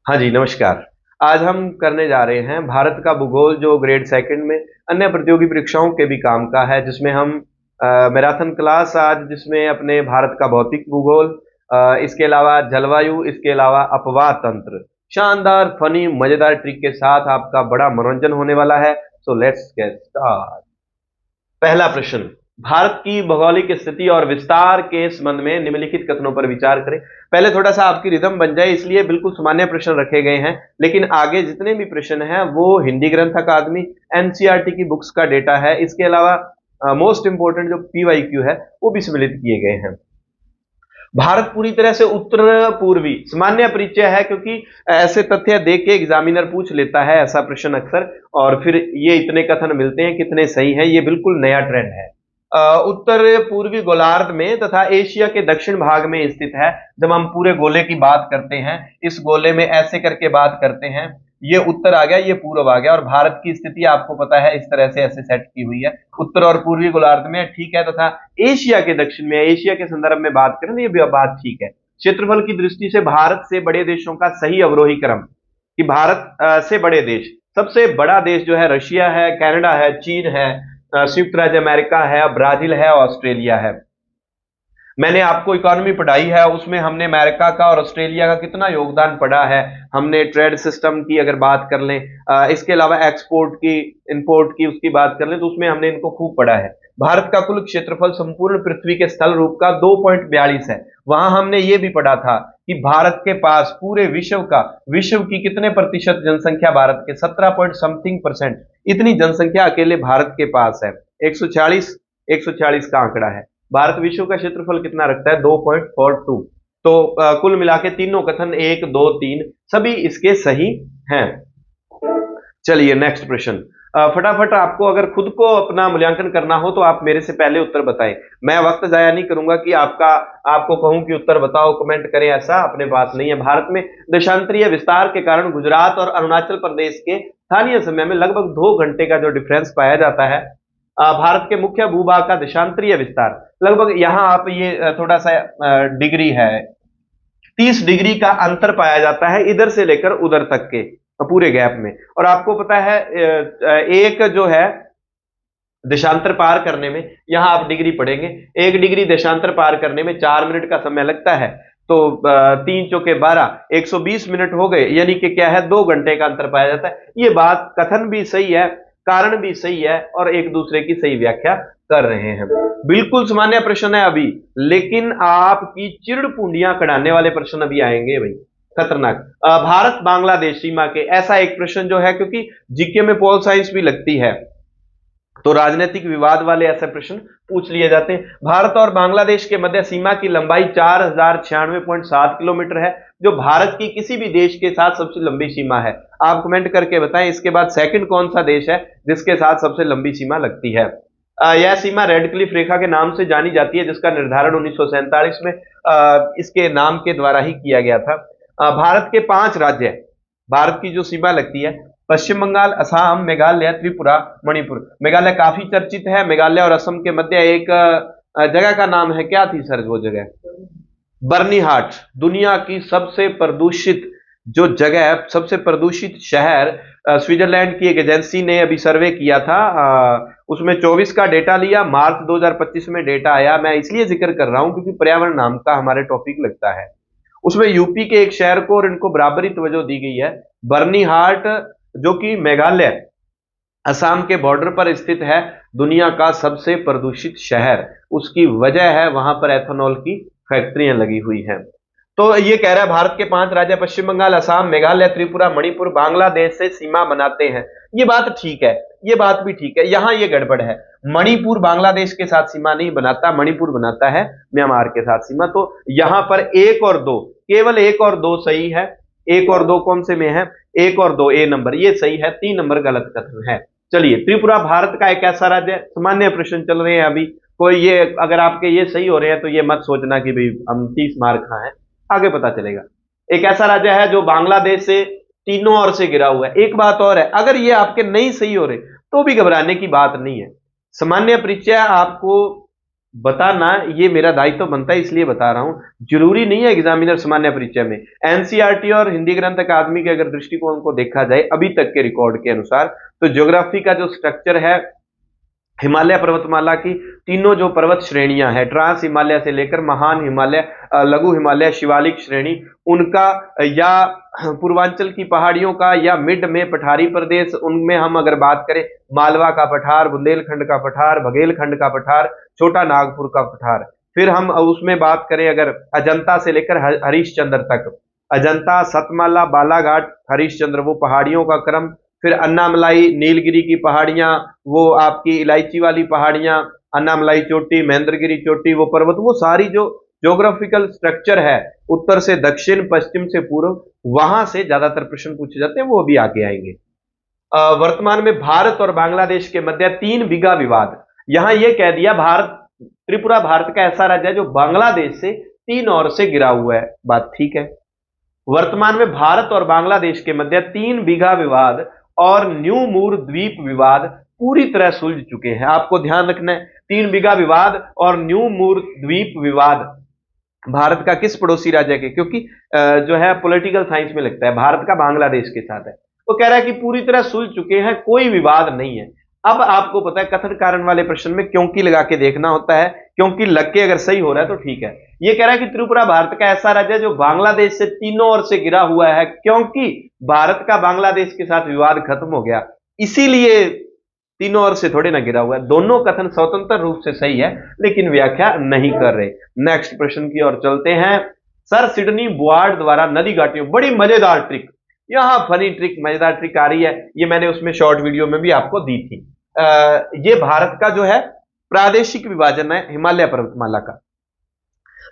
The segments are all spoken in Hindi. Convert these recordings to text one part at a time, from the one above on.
हाँ जी, नमस्कार। आज हम करने जा रहे हैं भारत का भूगोल जो ग्रेड सेकंड में अन्य प्रतियोगी परीक्षाओं के भी काम का है, जिसमें हम मैराथन क्लास आज जिसमें अपने भारत का भौतिक भूगोल, इसके अलावा जलवायु, इसके अलावा अपवाह तंत्र, शानदार, फनी, मजेदार ट्रिक के साथ आपका बड़ा मनोरंजन होने वाला है। So let's get start. पहला प्रश्न, भारत की भौगोलिक स्थिति और विस्तार के संबंध में निम्नलिखित कथनों पर विचार करें। पहले थोड़ा सा आपकी रिदम बन जाए इसलिए बिल्कुल सामान्य प्रश्न रखे गए हैं, लेकिन आगे जितने भी प्रश्न हैं वो हिंदी ग्रंथ अकादमी एनसीईआरटी की बुक्स का डेटा है। इसके अलावा मोस्ट इंपोर्टेंट जो पीवाईक्यू है वो भी सम्मिलित किए गए हैं। भारत पूरी तरह से उत्तर पूर्वी सामान्य परिचय है, क्योंकि ऐसे तथ्य देख के एग्जामिनर पूछ लेता है ऐसा प्रश्न अक्सर, और फिर ये इतने कथन मिलते हैं कितने सही हैं, ये बिल्कुल नया ट्रेंड है। उत्तर पूर्वी गोलार्ध में तथा एशिया के दक्षिण भाग में स्थित है। जब हम पूरे गोले की बात करते हैं, इस गोले में ऐसे करके बात करते हैं, ये उत्तर आ गया, ये पूर्व आ गया, और भारत की स्थिति आपको पता है इस तरह से ऐसे सेट की हुई है, उत्तर और पूर्वी गोलार्ध में, ठीक है। तथा एशिया के दक्षिण में, एशिया के संदर्भ में बात करें तो ये भी बात ठीक है। क्षेत्रफल की दृष्टि से भारत से बड़े देशों का सही अवरोही क्रम, कि भारत से बड़े देश, सबसे बड़ा देश जो है रशिया है, कनाडा है, चीन है, संयुक्त राज्य अमेरिका है, ब्राजील है, ऑस्ट्रेलिया है। मैंने आपको इकोनॉमी पढ़ाई है, उसमें हमने अमेरिका का और ऑस्ट्रेलिया का कितना योगदान पढ़ा है। हमने ट्रेड सिस्टम की अगर बात कर लें, इसके अलावा एक्सपोर्ट की, इंपोर्ट की, उसकी बात कर लें तो उसमें हमने इनको खूब पढ़ा है। भारत का कुल क्षेत्रफल संपूर्ण पृथ्वी के स्थल रूप का 2.42 है। वहां हमने ये भी पढ़ा था कि भारत के पास पूरे विश्व की कितने प्रतिशत जनसंख्या, भारत के 17 पॉइंट समथिंग परसेंट, इतनी जनसंख्या अकेले भारत के पास है। 140 का आंकड़ा है। भारत विश्व का क्षेत्रफल कितना रखता है? 2.42। तो कुल मिला के तीनों कथन 1, 2, 3 सभी इसके सही हैं। चलिए नेक्स्ट प्रश्न। फटाफट आपको अगर खुद को अपना मूल्यांकन करना हो तो आप मेरे से पहले उत्तर बताएं। मैं वक्त जाया नहीं करूंगा कि आपको कहूं कि उत्तर बताओ, कमेंट करें, ऐसा अपने पास नहीं है। भारत में देशांतरीय विस्तार के कारण गुजरात और अरुणाचल प्रदेश के स्थानीय समय में लगभग 2 घंटे का जो डिफरेंस पाया जाता है। भारत के मुख्य भूभाग का देशांतरीय विस्तार लगभग, यहां आप ये थोड़ा सा डिग्री है, 30 डिग्री का अंतर पाया जाता है इधर से लेकर उधर तक के पूरे गैप में। और आपको पता है एक जो है देशांतर पार करने में, यहां आप डिग्री पढ़ेंगे, 1 डिग्री देशांतर पार करने में 4 मिनट का समय लगता है। तो 3 चौके 12, 120 मिनट हो गए, यानी कि क्या है, 2 घंटे का अंतर पाया जाता है। ये बात कथन भी सही है, कारण भी सही है, और एक दूसरे की सही व्याख्या कर रहे हैं। बिल्कुल सामान्य प्रश्न है अभी, लेकिन आपकी चिड़ पूंडियां कढ़ाने वाले प्रश्न अभी आएंगे भाई, खतरनाक। भारत बांग्लादेश सीमा के, ऐसा एक प्रश्न जो है, क्योंकि जीके में पोल साइंस भी लगती है तो राजनीतिक विवाद वाले ऐसे प्रश्न पूछ लिए जाते हैं। भारत और बांग्लादेश के मध्य सीमा की लंबाई 4096.7 किलोमीटर है, जो भारत की किसी भी देश के साथ सबसे लंबी सीमा है। आप कमेंट करके बताएं इसके बाद सेकंड कौन सा देश है जिसके साथ सबसे लंबी सीमा लगती है। यह सीमा रेड क्लिफ रेखा के नाम से जानी जाती है, जिसका निर्धारण 1947 में इसके नाम के द्वारा ही किया गया था। भारत के 5 राज्य, भारत की जो सीमा लगती है, पश्चिम बंगाल, असम, मेघालय, त्रिपुरा, मणिपुर। मेघालय काफी चर्चित है। मेघालय और असम के मध्य एक जगह का नाम है, क्या थी सर वो जगह? बर्नीहाट। दुनिया की सबसे प्रदूषित जो जगह है, सबसे प्रदूषित शहर, स्विट्जरलैंड की एक एजेंसी ने अभी सर्वे किया था, उसमें 24 का डेटा लिया, मार्च 2025 में डेटा आया। मैं इसलिए जिक्र कर रहा हूं क्योंकि पर्यावरण नाम का हमारे टॉपिक लगता है। उसमें यूपी के एक शहर को और इनको बराबरी तवज्जो दी गई है। बर्नीहाट जो कि मेघालय असम के बॉर्डर पर स्थित है, दुनिया का सबसे प्रदूषित शहर। उसकी वजह है वहां पर एथेनॉल की फैक्ट्रियां लगी हुई हैं। तो ये कह रहा है भारत के 5 राज्य पश्चिम बंगाल, असम, मेघालय, त्रिपुरा, मणिपुर बांग्लादेश से सीमा बनाते हैं। ये बात ठीक है, ये बात भी ठीक है। यहां ये गड़बड़ है, मणिपुर बांग्लादेश के साथ सीमा नहीं बनाता, मणिपुर बनाता है म्यांमार के साथ सीमा। तो यहां पर 1 और 2, केवल 1 और 2 सही है। 1 और 2 कौन से में है? 1 और 2 ए नंबर ये सही है, 3 नंबर गलत कथन है। चलिए, त्रिपुरा भारत का एक ऐसा राज्य, सामान्य प्रश्न चल रहे हैं अभी, कोई ये अगर आपके ये सही हो रहे हैं तो ये मत सोचना कि भाई हम 30 मार्क कहां है, आगे पता चलेगा। एक ऐसा राज्य है जो बांग्लादेश से तीनों ओर से घिरा हुआ है। एक बात और है, अगर ये आपके नहीं सही हो रहे तो भी घबराने की बात नहीं है। सामान्य परिचय आपको बताना ये मेरा दायित्व बनता है, इसलिए बता रहा हूं। जरूरी नहीं है एग्जामिनर सामान्य परिचय में एनसीईआरटी और हिंदी ग्रंथ अकादमी के अगर दृष्टिकोण को देखा जाए अभी तक के रिकॉर्ड के अनुसार, तो ज्योग्राफी का जो स्ट्रक्चर है, हिमालय पर्वतमाला की तीनों जो पर्वत श्रेणियां हैं, ट्रांस हिमालय से लेकर महान हिमालय, लघु हिमालय, शिवालिक श्रेणी, उनका, या पूर्वांचल की पहाड़ियों का, या मिड में पठारी प्रदेश, उनमें हम अगर बात करें मालवा का पठार, बुंदेलखंड का पठार, बघेलखंड का पठार, छोटा नागपुर का पठार। फिर हम उसमें बात करें अगर अजंता से लेकर हरिश्चंद्र तक, अजंता, सतमाला, बालाघाट, हरिश्चंद्र, वो पहाड़ियों का क्रम। फिर अन्नामलाई, नीलगिरी की पहाड़ियां, वो आपकी इलायची वाली पहाड़ियां, अन्नामलाई चोटी, महेंद्रगिरी चोटी, वो पर्वत, वो सारी जो ज्योग्राफिकल स्ट्रक्चर है उत्तर से दक्षिण, पश्चिम से पूर्व, वहां से ज्यादातर प्रश्न पूछे जाते हैं, वो अभी आगे आएंगे। वर्तमान में भारत और बांग्लादेश के मध्य 3 बीघा विवाद। यहां यह कह दिया भारत, त्रिपुरा भारत का ऐसा राज्य है जो बांग्लादेश से 3 ओर से घिरा हुआ है। बात ठीक है। वर्तमान में भारत और बांग्लादेश के मध्य 3 बीघा विवाद और न्यू मूर द्वीप विवाद पूरी तरह सुलझ चुके हैं। आपको ध्यान रखना है, 3 बीघा विवाद और न्यू मूर द्वीप विवाद भारत का किस पड़ोसी राज्य के, क्योंकि जो है पॉलिटिकल साइंस में लगता है भारत का बांग्लादेश के साथ है, वो कह रहा है कि पूरी तरह सुलझ चुके हैं, कोई विवाद नहीं है। अब आपको पता है कथन कारण वाले प्रश्न में क्योंकि लगा के देखना होता है, क्योंकि लग के अगर सही हो रहा है तो ठीक है। ये कह रहा है कि त्रिपुरा भारत का ऐसा राज्य है जो बांग्लादेश से तीनों ओर से घिरा हुआ है, क्योंकि भारत का बांग्लादेश के साथ विवाद खत्म हो गया, इसीलिए तीनों ओर से थोड़े ना घिरा हुआ है। दोनों कथन स्वतंत्र रूप से सही है, लेकिन व्याख्या नहीं कर रहे। नेक्स्ट प्रश्न की ओर चलते हैं। सर सिडनी बुआर्ड द्वारा नदी घाटियों, बड़ी मजेदार ट्रिक, यहां फनी ट्रिक, मजेदार ट्रिक आ रही है, ये मैंने उसमें शॉर्ट वीडियो में भी आपको दी थी। ये भारत का जो है प्रादेशिक विभाजन है हिमालय पर्वतमाला का।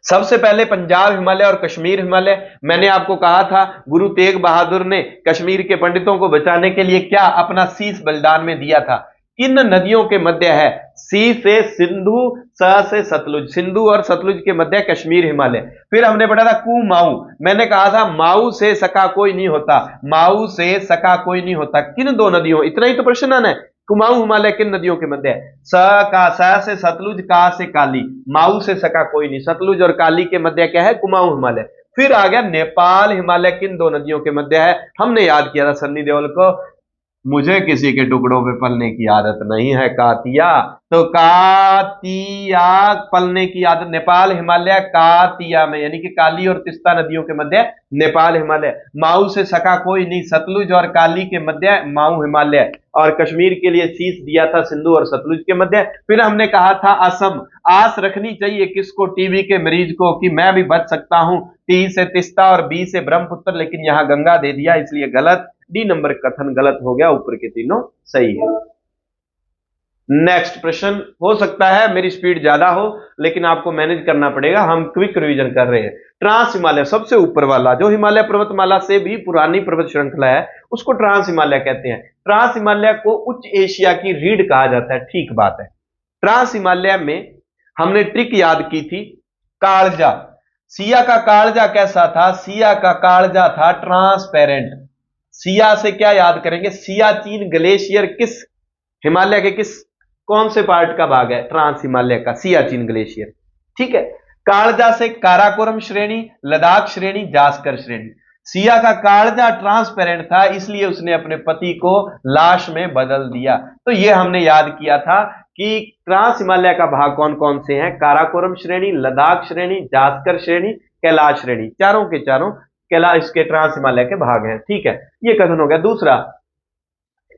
सबसे पहले पंजाब हिमालय और कश्मीर हिमालय। मैंने आपको कहा था गुरु तेग बहादुर ने कश्मीर के पंडितों को बचाने के लिए क्या अपना शीश बलिदान में दिया था। किन नदियों के मध्य है, सी से सिंधु, स से सतलुज, सिंधु और सतलुज के मध्य कश्मीर हिमालय। फिर हमने पढ़ा था कुमाऊं, मैंने कहा था माऊ से सका कोई नहीं होता, माऊ से सका कोई नहीं होता, किन 2 नदियों, इतना ही तो प्रश्न आना है। कुमाऊं हिमालय किन नदियों के मध्य है, स से सतलुज, का से काली, माऊ से सका कोई नहीं, सतलुज और काली के मध्य क्या है, कुमाऊं हिमालय। फिर आ गया नेपाल हिमालय किन 2 नदियों के मध्य है। हमने याद किया था सन्नी देओल को, मुझे किसी के टुकड़ों पे पलने की आदत नहीं है कातिया, तो कातिया पलने की आदत, नेपाल हिमालय कातिया में, यानी कि काली और तिस्ता नदियों के मध्य नेपाल हिमालय। माऊ से सका कोई नहीं, सतलुज और काली के मध्य माऊ हिमालय, और कश्मीर के लिए शीश दिया था सिंधु और सतलुज के मध्य। फिर हमने कहा था असम, आस रखनी चाहिए किसको, टीबी के मरीज को, कि मैं भी बच सकता हूं, टी से तिस्ता और बी से ब्रह्मपुत्र, लेकिन यहां गंगा दे दिया, इसलिए गलत, डी नंबर कथन गलत हो गया, ऊपर के तीनों सही है। नेक्स्ट प्रश्न, हो सकता है मेरी स्पीड ज्यादा हो लेकिन आपको मैनेज करना पड़ेगा, हम क्विक रिवीजन कर रहे हैं। ट्रांस हिमालय सबसे ऊपर वाला, जो हिमालय पर्वतमाला से भी पुरानी पर्वत श्रृंखला है, उसको ट्रांस हिमालय कहते हैं। ट्रांस हिमालय को उच्च एशिया की रीढ़ कहा जाता है, ठीक बात है। ट्रांस हिमालय में हमने ट्रिक याद की थी, कालजा, सिया का कालजा कैसा था, सिया का कालजा था ट्रांसपेरेंट। सिया से क्या याद करेंगे, सियाचिन ग्लेशियर किस हिमालय के किस कौन से पार्ट का भाग है, ट्रांस हिमालय का सियाचिन ग्लेशियर, ठीक है। कालजा से काराकोरम श्रेणी, लद्दाख श्रेणी, जास्कर श्रेणी। सिया का कालजा ट्रांसपेरेंट था, इसलिए उसने अपने पति को लाश में बदल दिया। तो ये हमने याद किया था कि ट्रांस हिमालय का भाग कौन कौन से हैं, काराकोरम श्रेणी, लद्दाख श्रेणी, जास्कर श्रेणी, कैलाश श्रेणी, चारों के चारों कैलाश के ट्रांस हिमालय के भाग हैं, ठीक है। ये कथन हो गया। दूसरा,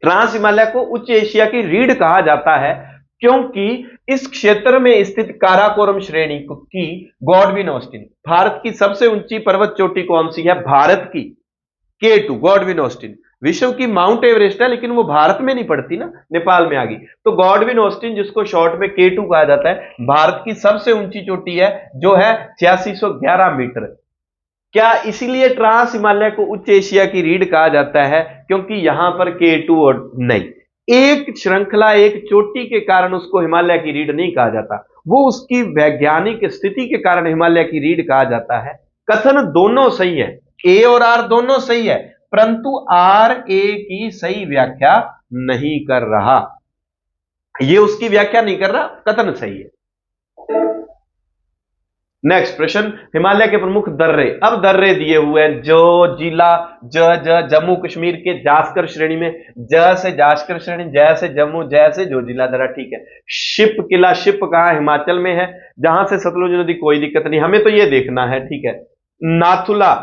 ट्रांस हिमालय को उच्च एशिया की रीढ़ कहा जाता है क्योंकि इस क्षेत्र में स्थित काराकोरम श्रेणी की गॉडविन ऑस्टिन, भारत की सबसे ऊंची पर्वत चोटी कौन सी है, भारत की K2 गॉडविन ऑस्टिन। विश्व की माउंट एवरेस्ट है लेकिन वो भारत में नहीं पड़ती ना, नेपाल में आ गई, तो गॉडविन ऑस्टिन जिसको शॉर्ट में K2 कहा जाता है, भारत की सबसे ऊंची चोटी है जो है 8611 मीटर। क्या इसीलिए ट्रांस हिमालय को उच्च एशिया की रीढ़ कहा जाता है, क्योंकि यहां पर K2 और नहीं, एक श्रृंखला एक चोटी के कारण उसको हिमालय की रीढ़ नहीं कहा जाता, वो उसकी वैज्ञानिक स्थिति के कारण हिमालय की रीढ़ कहा जाता है। कथन दोनों सही है, ए और आर दोनों सही है, परंतु आर ए की सही व्याख्या नहीं कर रहा, ये उसकी व्याख्या नहीं कर रहा, कथन सही है। नेक्स्ट प्रश्न, हिमालय के प्रमुख दर्रे। अब दर्रे दिए हुए हैं, जो जिला जम्मू कश्मीर के जास्कर श्रेणी में, ज से जास्कर श्रेणी, जय से जम्मू, जय से जो जिला दर्रा, ठीक है। शिप किला, शिप कहां, हिमाचल में है, जहां से सतलुज नदी, कोई दिक्कत नहीं, हमें तो ये देखना है, ठीक है। नाथुला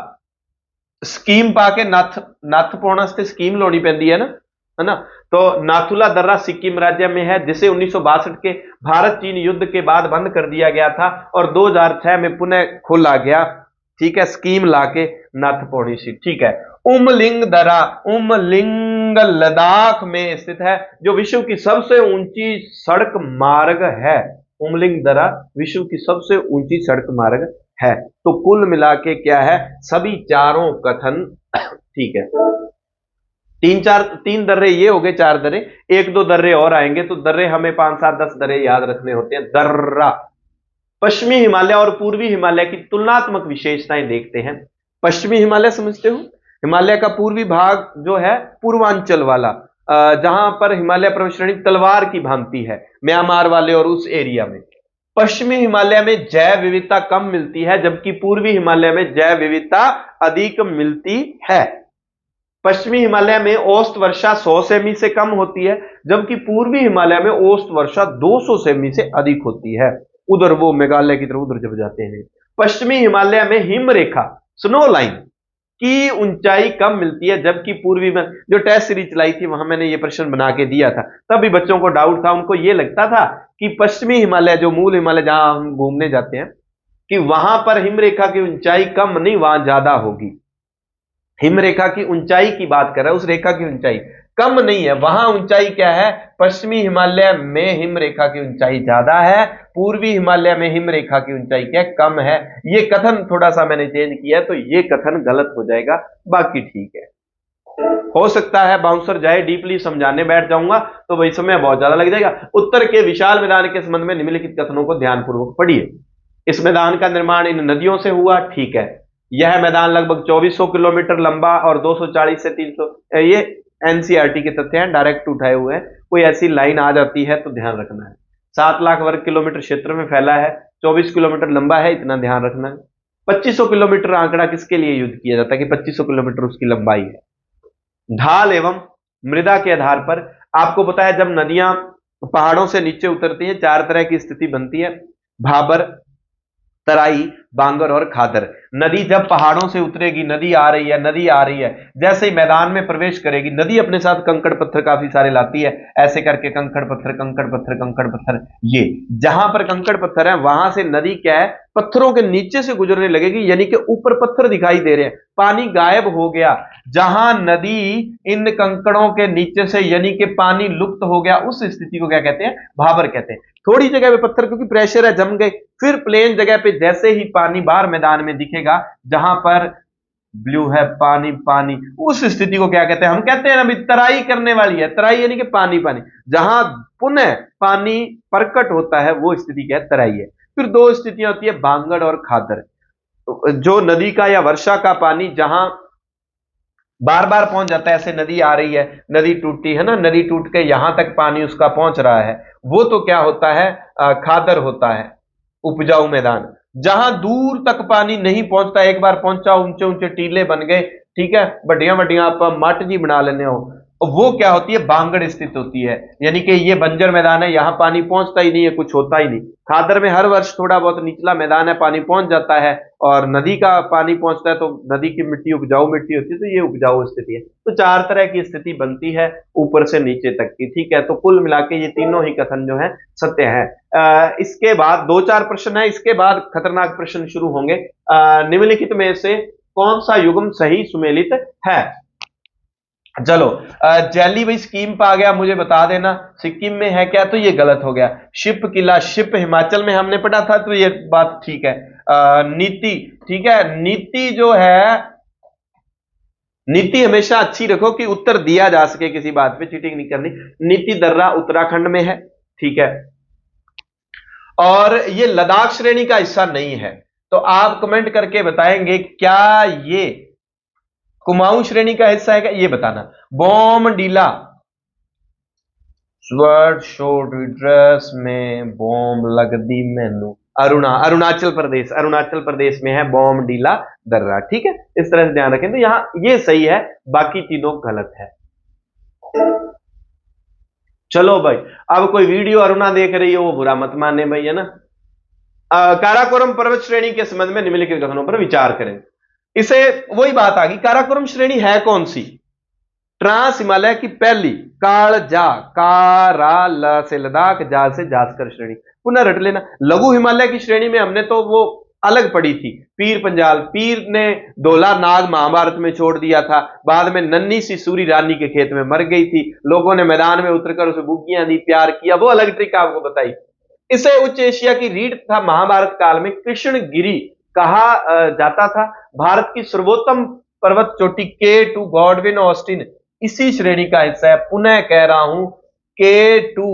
स्कीम पाके नत्थ पाने वास्ते स्कीम लानी पैंदी है ना। तो नाथुला दर्रा सिक्किम राज्य में है, जिसे 1962 के भारत चीन युद्ध के बाद बंद कर दिया गया था और 2006 में पुनः खोला गया, ठीक है, स्कीम लाके नत्थ पौड़ी सी, ठीक है। उमलिंग दर्रा, उमलिंग लद्दाख में स्थित है, जो विश्व की सबसे ऊंची सड़क मार्ग है। उमलिंग दर्रा विश्व की सबसे ऊंची सड़क मार्ग है। तो कुल मिला के क्या है, सभी चारों कथन ठीक है। तीन दर्रे ये हो गए, चार दर्रे, एक दो दर्रे और आएंगे, तो दर्रे हमें 5 7 10 दर्रे याद रखने होते हैं। दर्रा, पश्चिमी हिमालय और पूर्वी हिमालय की तुलनात्मक विशेषताएं देखते हैं। पश्चिमी हिमालय समझते हो, हिमालय का पूर्वी भाग जो है पूर्वांचल वाला, जहां पर हिमालय पर्वत श्रेणी तलवार की भांति है, म्यांमार वाले और उस एरिया में। पश्चिमी हिमालय में जैव विविधता कम मिलती है, जबकि पूर्वी हिमालय में जैव विविधता अधिक मिलती है। पश्चिमी हिमालय में औसत वर्षा 100 सेमी से कम होती है, जबकि पूर्वी हिमालय में औसत वर्षा 200 सेमी से अधिक होती है। उधर वो मेघालय की तरफ उधर जब जाते हैं। पश्चिमी हिमालय में हिम रेखा, स्नो लाइन की ऊंचाई कम मिलती है, जबकि पूर्वी में, जो टेस्ट सीरीज चलाई थी वहां मैंने ये प्रश्न बना के दिया था, तभी बच्चों को डाउट था, उनको ये लगता था कि पश्चिमी हिमालय, जो मूल हिमालय जहां हम घूमने जाते हैं, कि वहां पर हिम रेखा की ऊंचाई कम नहीं, वहां ज्यादा होगी। हिम रेखा की ऊंचाई की बात कर रहा है, उस रेखा की ऊंचाई कम नहीं है, वहां ऊंचाई क्या है, पश्चिमी हिमालय में हिम रेखा की ऊंचाई ज्यादा है, पूर्वी हिमालय में हिम रेखा की ऊंचाई क्या कम है। ये कथन थोड़ा सा मैंने चेंज किया, तो ये कथन गलत हो जाएगा, बाकी ठीक है। हो सकता है बाउंसर जाए डीपली समझाने बैठ जाऊंगा तो वही समय बहुत ज्यादा लग जाएगा। उत्तर के विशाल मैदान के संबंध में निम्नलिखित कथनों को ध्यानपूर्वक पढ़िए। इस मैदान का निर्माण इन नदियों से हुआ, ठीक है। यह मैदान लगभग 2400 किलोमीटर लंबा और 240 से 300, ये एनसीईआरटी के तथ्य हैं, डायरेक्ट उठाए हुए हैं, कोई ऐसी लाइन आ जाती है तो ध्यान रखना है। 7 लाख वर्ग किलोमीटर क्षेत्र में फैला है, 24 किलोमीटर लंबा है, इतना ध्यान रखना है। 2500 किलोमीटर आंकड़ा किसके लिए यूज किया जाता है कि 2500 किलोमीटर उसकी लंबाई है। ढाल एवं मृदा के आधार पर आपको पता है, जब नदियां पहाड़ों से नीचे उतरती हैं 4 तरह की स्थिति बनती है, भाबर, तराई, बांगर और खादर। नदी जब पहाड़ों से उतरेगी, नदी आ रही है, नदी आ रही है, जैसे ही मैदान में प्रवेश करेगी, नदी अपने साथ कंकड़ पत्थर काफी सारे लाती है, ऐसे करके कंकड़ पत्थर कंकड़ पत्थर कंकड़ पत्थर, ये जहां पर कंकड़ पत्थर है वहां से नदी क्या है, पत्थरों के नीचे से गुजरने लगेगी, यानी कि ऊपर पत्थर दिखाई दे रहे हैं, पानी गायब हो गया। जहां नदी इन कंकड़ों के नीचे से, यानी कि पानी लुप्त हो गया, उस स्थिति को क्या कहते हैं, भाबर कहते हैं। थोड़ी जगह पे पत्थर क्योंकि प्रेशर है जम गए, फिर प्लेन जगह पे जैसे ही पानी बाहर मैदान में दिखेगा, जहां पर ब्लू है, पानी पानी, उस स्थिति को क्या कहते हैं, हम कहते हैं अभी तराई करने वाली है, तराई यानी कि पानी पानी, जहां पुनः पानी प्रकट होता है वो स्थिति क्या है, तराई है। फिर दो स्थितियां होती है, बांगड़ और खादर, जो नदी का या वर्षा का पानी जहां बार बार पहुंच जाता है, ऐसे नदी आ रही है, नदी टूटी है ना, नदी टूट के यहां तक पानी उसका पहुंच रहा है, वो तो क्या होता है, खादर होता है, उपजाऊ मैदान। जहां दूर तक पानी नहीं पहुंचता, एक बार पहुंचा, ऊंचे ऊंचे टीले बन गए, ठीक है, बड़िया बड़िया आप मट जी बना लेने हो, वो क्या होती है, बांगड़ स्थित होती है, यानी कि ये बंजर मैदान है, यहां पानी पहुंचता ही नहीं है, कुछ होता ही नहीं। खादर में हर वर्ष थोड़ा बहुत निचला मैदान है, पानी पहुंच जाता है, और नदी का पानी पहुंचता है, तो नदी की मिट्टी उपजाऊ मिट्टी होती है, तो ये उपजाऊ स्थिति है। तो 4 तरह की स्थिति बनती है ऊपर से नीचे तक की, ठीक है। तो कुल मिला के ये तीनों ही कथन जो है सत्य है। इसके बाद 2-4 प्रश्न है, इसके बाद खतरनाक प्रश्न शुरू होंगे। निम्नलिखित में से कौन सा युग्म सही सुमेलित है, चलो। जैली भाई स्कीम पे आ गया, मुझे बता देना सिक्किम में है क्या, तो ये गलत हो गया। शिप किला, शिप हिमाचल में हमने पढ़ा था, तो ये बात ठीक है। नीति, ठीक है, नीति जो है, नीति हमेशा अच्छी रखो कि उत्तर दिया जा सके, किसी बात पे चीटिंग नहीं करनी। नीति दर्रा उत्तराखंड में है, ठीक है, और ये लद्दाख श्रेणी का हिस्सा नहीं है, तो आप कमेंट करके बताएंगे क्या ये कुमाऊं श्रेणी का हिस्सा है क्या, ये बताना। बॉम्बडीला, स्वेट शॉर्ट ड्रेस में बॉम्ब लग दी मैनू, अरुणाचल प्रदेश में है बॉमडीला दर्रा। ठीक है, इस तरह से ध्यान रखें। तो यहां ये सही है, बाकी तीनों गलत है। चलो भाई, अब कोई वीडियो अरुणा देख रही हो वो बुरा मत मानने भाई, है ना। काराकोरम पर्वत श्रेणी के संबंध में निम्नलिखित कथनों पर विचार करें। इसे वही बात आ गई, काराकोरम श्रेणी है कौन सी? ट्रांस हिमालय की पहली कालजा, कारा ल से लद्दाख, जा से जास्कर श्रेणी। पुनः रट लेना। लघु हिमालय की श्रेणी में हमने तो वो अलग पड़ी थी, पीर पंजाल। पीर ने धोला नाग महाभारत में छोड़ दिया था, बाद में नन्ही सी सूरी रानी के खेत में मर गई थी, लोगों ने मैदान में उतरकर उसे बुग्गियां दी, प्यार किया, वो अलग ट्रिक आपको बताई। इसे उच्च एशिया की रीढ़ तथा महाभारत काल में कृष्णगिरी कहा जाता था। भारत की सर्वोत्तम पर्वत चोटी K2 गॉडविन ऑस्टिन इसी श्रेणी का हिस्सा है। पुनः कह रहा हूं, K2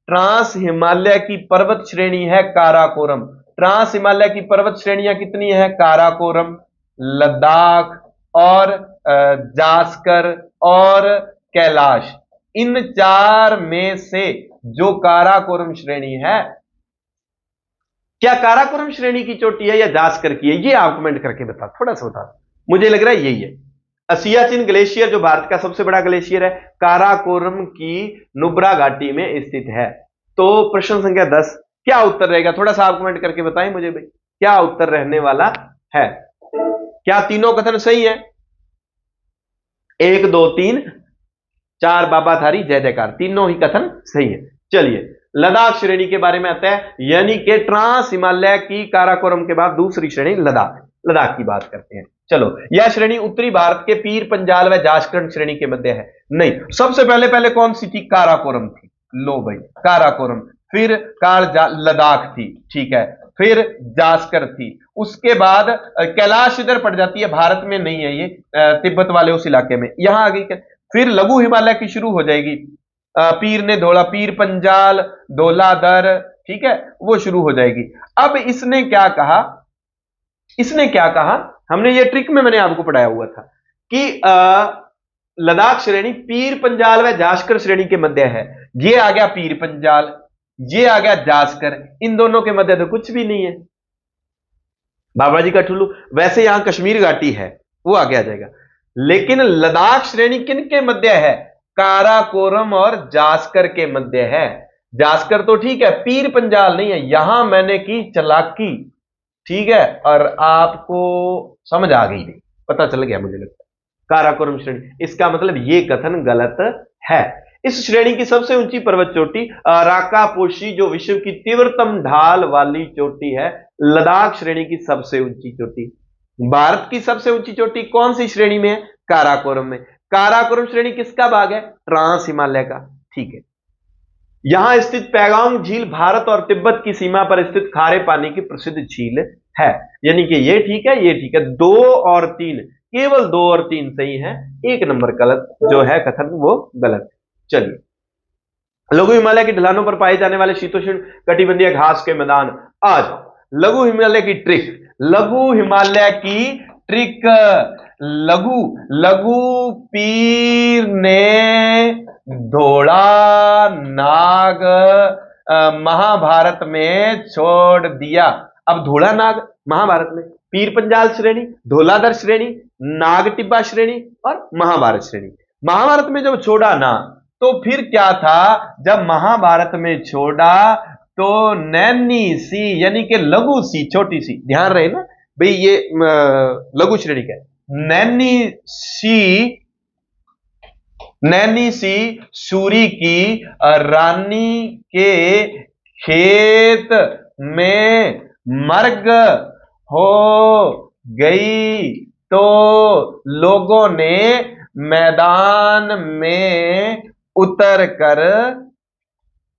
ट्रांस हिमालय की पर्वत श्रेणी है काराकोरम। ट्रांस हिमालय की पर्वत श्रेणियां कितनी है? काराकोरम, लद्दाख और जास्कर और कैलाश। इन चार में से जो काराकोरम श्रेणी है, क्या काराकोरम श्रेणी की चोटी है या जास्कर की है? ये आप कमेंट करके बता, थोड़ा सा बता। मुझे लग रहा है यही है। सियाचिन ग्लेशियर जो भारत का सबसे बड़ा ग्लेशियर है, काराकोरम की नुब्रा घाटी में स्थित है। तो प्रश्न संख्या 10 क्या उत्तर रहेगा? थोड़ा सा आप कमेंट करके बताएं मुझे भाई, क्या उत्तर रहने वाला है? क्या तीनों कथन सही है? 1 2 3 4 बाबा थारी जय जयकार, तीनों ही कथन सही है। चलिए लद्दाख श्रेणी के बारे में आता है, यानी कि ट्रांस हिमालय की काराकोरम के बाद दूसरी श्रेणी लद्दाख की बात करते हैं। चलो, यह श्रेणी उत्तरी भारत के पीर पंजाल व जासकर श्रेणी के मध्य है। नहीं, सबसे पहले कौन सी थी? काराकोरम थी। लो भाई, काराकोरम, फिर लद्दाख थी, ठीक है, फिर जासकर थी, उसके बाद कैलाश इधर पड़ जाती है, भारत में नहीं है ये, तिब्बत वाले उस इलाके में, यहां आ गई। फिर लघु हिमालय की शुरू हो जाएगी, पीर ने धोला, पीर पंजाल, धौलाधर, ठीक है, वो शुरू हो जाएगी। अब इसने क्या कहा, हमने ये ट्रिक में मैंने आपको पढ़ाया हुआ था कि लद्दाख श्रेणी पीर पंजाल व जास्कर श्रेणी के मध्य है। ये आ गया पीर पंजाल, ये आ गया जास्कर, इन दोनों के मध्य तो कुछ भी नहीं है। बाबा जी का ठुल्लू। वैसे यहां कश्मीर घाटी है, वो आगे आ जाएगा, लेकिन लद्दाख श्रेणी किन के मध्य है? काराकोरम और जास्कर के मध्य है। जास्कर तो ठीक है, पीर पंजाल नहीं है। यहां मैंने की चालाकी, ठीक है, और आपको समझ आ गई नहीं, पता चल गया मुझे लगता है, काराकोरम श्रेणी। इसका मतलब ये कथन गलत है। इस श्रेणी की सबसे ऊंची पर्वत चोटी राकापोशी, जो विश्व की तीव्रतम ढाल वाली चोटी है, लद्दाख श्रेणी की सबसे ऊंची चोटी। भारत की सबसे ऊंची चोटी कौन सी श्रेणी में है? काराकोरम में। काराकोरम श्रेणी किसका भाग है? ट्रांस हिमालय का, ठीक है। यहां स्थित पैगांग झील भारत और तिब्बत की सीमा पर स्थित खारे पानी की प्रसिद्ध झील है। यानी कि ये ठीक है, ये ठीक है। 2 और 3, केवल 2 और 3 सही है, 1 नंबर गलत जो है कथन वो गलत। चलिए, लघु हिमालय की ढलानों पर पाए जाने वाले शीतोष्ण कटिबंधीय घास के मैदान। आज लघु हिमालय की ट्रिक, लघु पीर ने धोला नाग महाभारत में छोड़ दिया। अब धोला नाग महाभारत में, पीर पंजाल श्रेणी, धौलाधर श्रेणी, नाग टिब्बा श्रेणी और महाभारत श्रेणी। महाभारत में जब छोड़ा ना, तो फिर क्या था? जब महाभारत में छोड़ा तो नैनी सी, यानी कि लघु सी, छोटी सी, ध्यान रहे ना भाई, ये लघु श्रेणी का है। नैनी सी सूरी की रानी के खेत में मर्ग हो गई, तो लोगों ने मैदान में उतर कर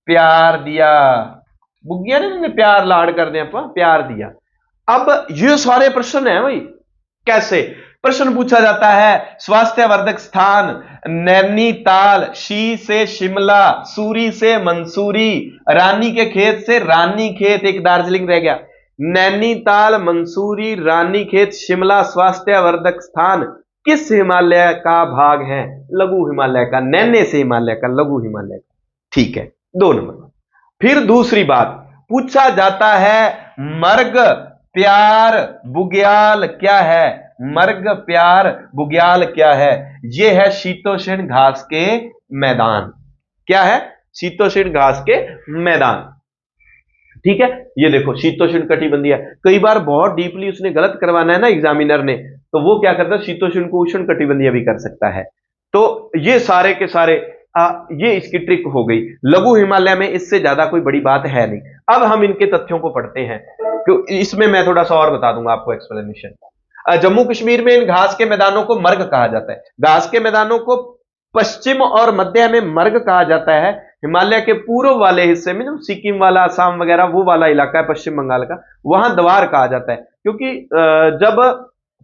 प्यार दिया। बुग्गिया ने प्यार लाड़ कर दिया, प्यार दिया। अब ये सारे प्रश्न है भाई, कैसे प्रश्न पूछा जाता है? स्वास्थ्यवर्धक स्थान नैनीताल, शी से शिमला, सूरी से मंसूरी, रानी के खेत से रानी खेत, एक दार्जिलिंग रह गया। नैनीताल, मंसूरी, रानी खेत, शिमला स्वास्थ्यवर्धक स्थान किस हिमालय का भाग है? लघु हिमालय का, नैने से हिमालय का, लघु हिमालय का, ठीक है, 2 नंबर। फिर दूसरी बात, पूछा जाता है मर्ग प्यार बुग्याल क्या है, मर्ग प्यार बुग्याल क्या है। यह है शीतोष्ण घास के मैदान। क्या है? शीतोष्ण घास के मैदान। ठीक है, ये देखो शीतोष्ण कटिबंधीय। कई बार बहुत डीपली उसने गलत करवाना है ना एग्जामिनर ने, तो वो क्या करता है, शीतोष्ण को उष्ण कटिबंधीय भी कर सकता है। तो ये सारे के सारे ये इसकी ट्रिक हो गई। लघु हिमालय में इससे ज्यादा कोई बड़ी बात है नहीं। अब हम इनके तथ्यों को पढ़ते हैं, क्योंकि इसमें मैं थोड़ा सा और बता दूंगा आपको एक्सप्लेनेशन। जम्मू कश्मीर में इन घास के मैदानों को मर्ग कहा जाता है। घास के मैदानों को पश्चिम और मध्य में मर्ग कहा जाता है। हिमालय के पूर्व वाले हिस्से में, जो सिक्किम वाला, असम वगैरह वो वाला इलाका है पश्चिम बंगाल का, वहां द्वार कहा जाता है। क्योंकि जब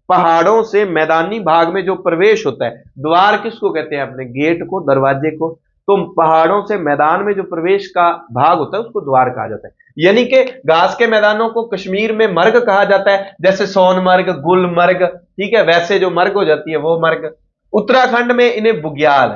पहाड़ों से मैदानी भाग में जो प्रवेश होता है, द्वार किसको कहते हैं, अपने गेट को, दरवाजे को। तो पहाड़ों से मैदान में जो प्रवेश का भाग होता है उसको द्वार कहा जाता है। यानी कि घास के मैदानों को कश्मीर में मर्ग कहा जाता है, जैसे सोनमर्ग, गुलमर्ग, ठीक है, वैसे जो मर्ग हो जाती है वो मर्ग। उत्तराखंड में इन्हें बुग्याल,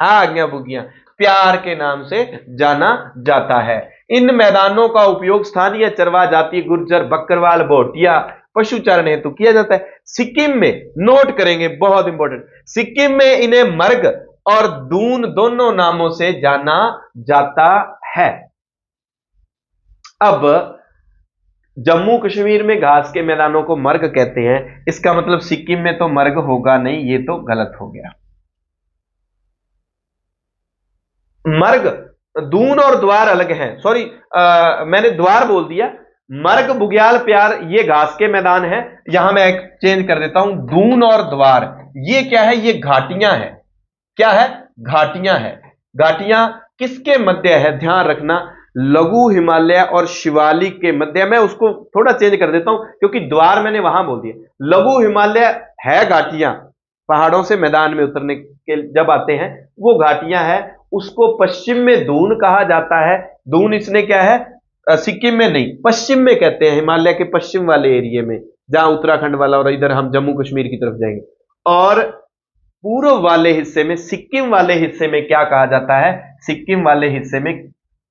आ गया बुगिया, प्यार के नाम से जाना जाता है। इन मैदानों का उपयोग स्थानीय चरवा जाति गुर्जर, बकरवाल, भोटिया पशुचारण हेतु किया जाता है। सिक्किम में, नोट करेंगे, बहुत इंपॉर्टेंट, सिक्किम में इन्हें मर्ग और दून दोनों नामों से जाना जाता है। अब जम्मू कश्मीर में घास के मैदानों को मर्ग कहते हैं, इसका मतलब सिक्किम में तो मर्ग होगा नहीं, ये तो गलत हो गया। मर्ग, दून और द्वार अलग हैं, सॉरी मैंने द्वार बोल दिया। मर्ग बुग्याल प्यार ये घास के मैदान है। यहां मैं चेंज कर देता हूं, दून और द्वार ये क्या है, ये घाटियां है। क्या है? घाटियां है। घाटियां किसके मध्य है, ध्यान रखना, लघु हिमालय और शिवालिक के मध्य। मैं उसको थोड़ा चेंज कर देता हूं क्योंकि द्वार मैंने वहां बोल दिया। लघु हिमालय है घाटियां, पहाड़ों से मैदान में उतरने के जब आते हैं वो घाटियां है। उसको पश्चिम में दून कहा जाता है। दून इसने क्या है, सिक्किम में नहीं, पश्चिम में कहते हैं, हिमालय के पश्चिम वाले एरिया में, जहां उत्तराखंड वाला और इधर हम जम्मू कश्मीर की तरफ जाएंगे। और पूर्व वाले हिस्से में, सिक्किम वाले हिस्से में क्या कहा जाता है, सिक्किम वाले हिस्से में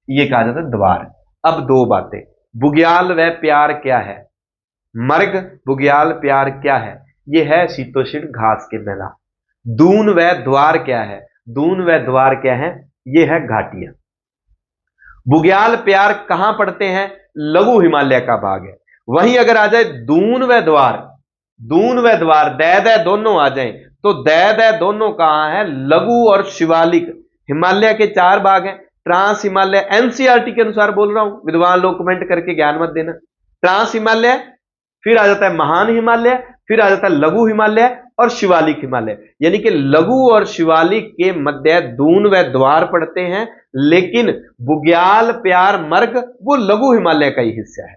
यह कहा जाता है द्वार। अब दो बातें, बुग्याल व प्यार क्या है, मर्ग बुग्याल प्यार क्या है, यह है शीतोष्ण घास के मैदान। दून व द्वार क्या है, दून व द्वार क्या है, यह है घाटियां। बुग्याल प्यार कहां पड़ते हैं, लघु हिमालय का भाग है। वहीं अगर आ जाए दून व द्वार, दून व द्वार दै दै दोनों आ जाए, तो दै दै दोनों कहां है, लघु और शिवालिक। हिमालय के चार भाग हैं, ट्रांस हिमालय, एनसीईआरटी के अनुसार बोल रहा हूं, विद्वान लोग कमेंट करके ज्ञान मत देना। ट्रांस हिमालय, फिर आ जाता है महान हिमालय, फिर आ जाता है लघु हिमालय और शिवालिक हिमालय। यानी कि लघु और शिवालिक के मध्य दून व द्वार पड़ते हैं, लेकिन बुग्याल प्यार मर्ग वो लघु हिमालय का ही हिस्सा है।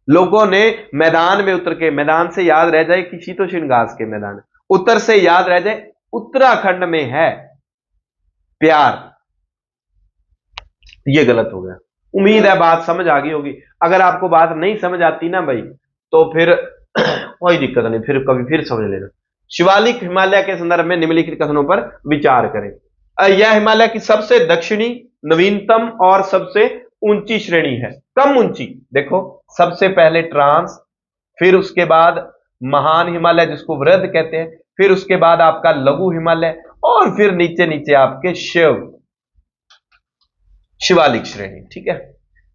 लोगों ने मैदान में उतर के, मैदान से याद रह जाए कि शीतोष्ण घास के मैदान, उत्तर से याद रह जाए उत्तराखंड में है प्यार, ये गलत हो गया। उम्मीद है बात समझ आ गई होगी। अगर आपको बात नहीं समझ आती ना भाई, तो फिर कोई दिक्कत नहीं, फिर कभी फिर समझ लेना। शिवालिक हिमालय के संदर्भ में निम्नलिखित कथनों पर विचार करें। यह हिमालय की सबसे दक्षिणी, नवीनतम और सबसे ऊंची श्रेणी है। कम ऊंची, देखो सबसे पहले ट्रांस, फिर उसके बाद महान हिमालय जिसको वृद्ध कहते हैं, फिर उसके बाद आपका लघु हिमालय, और फिर नीचे नीचे आपके शिवालिक श्रेणी। ठीक है,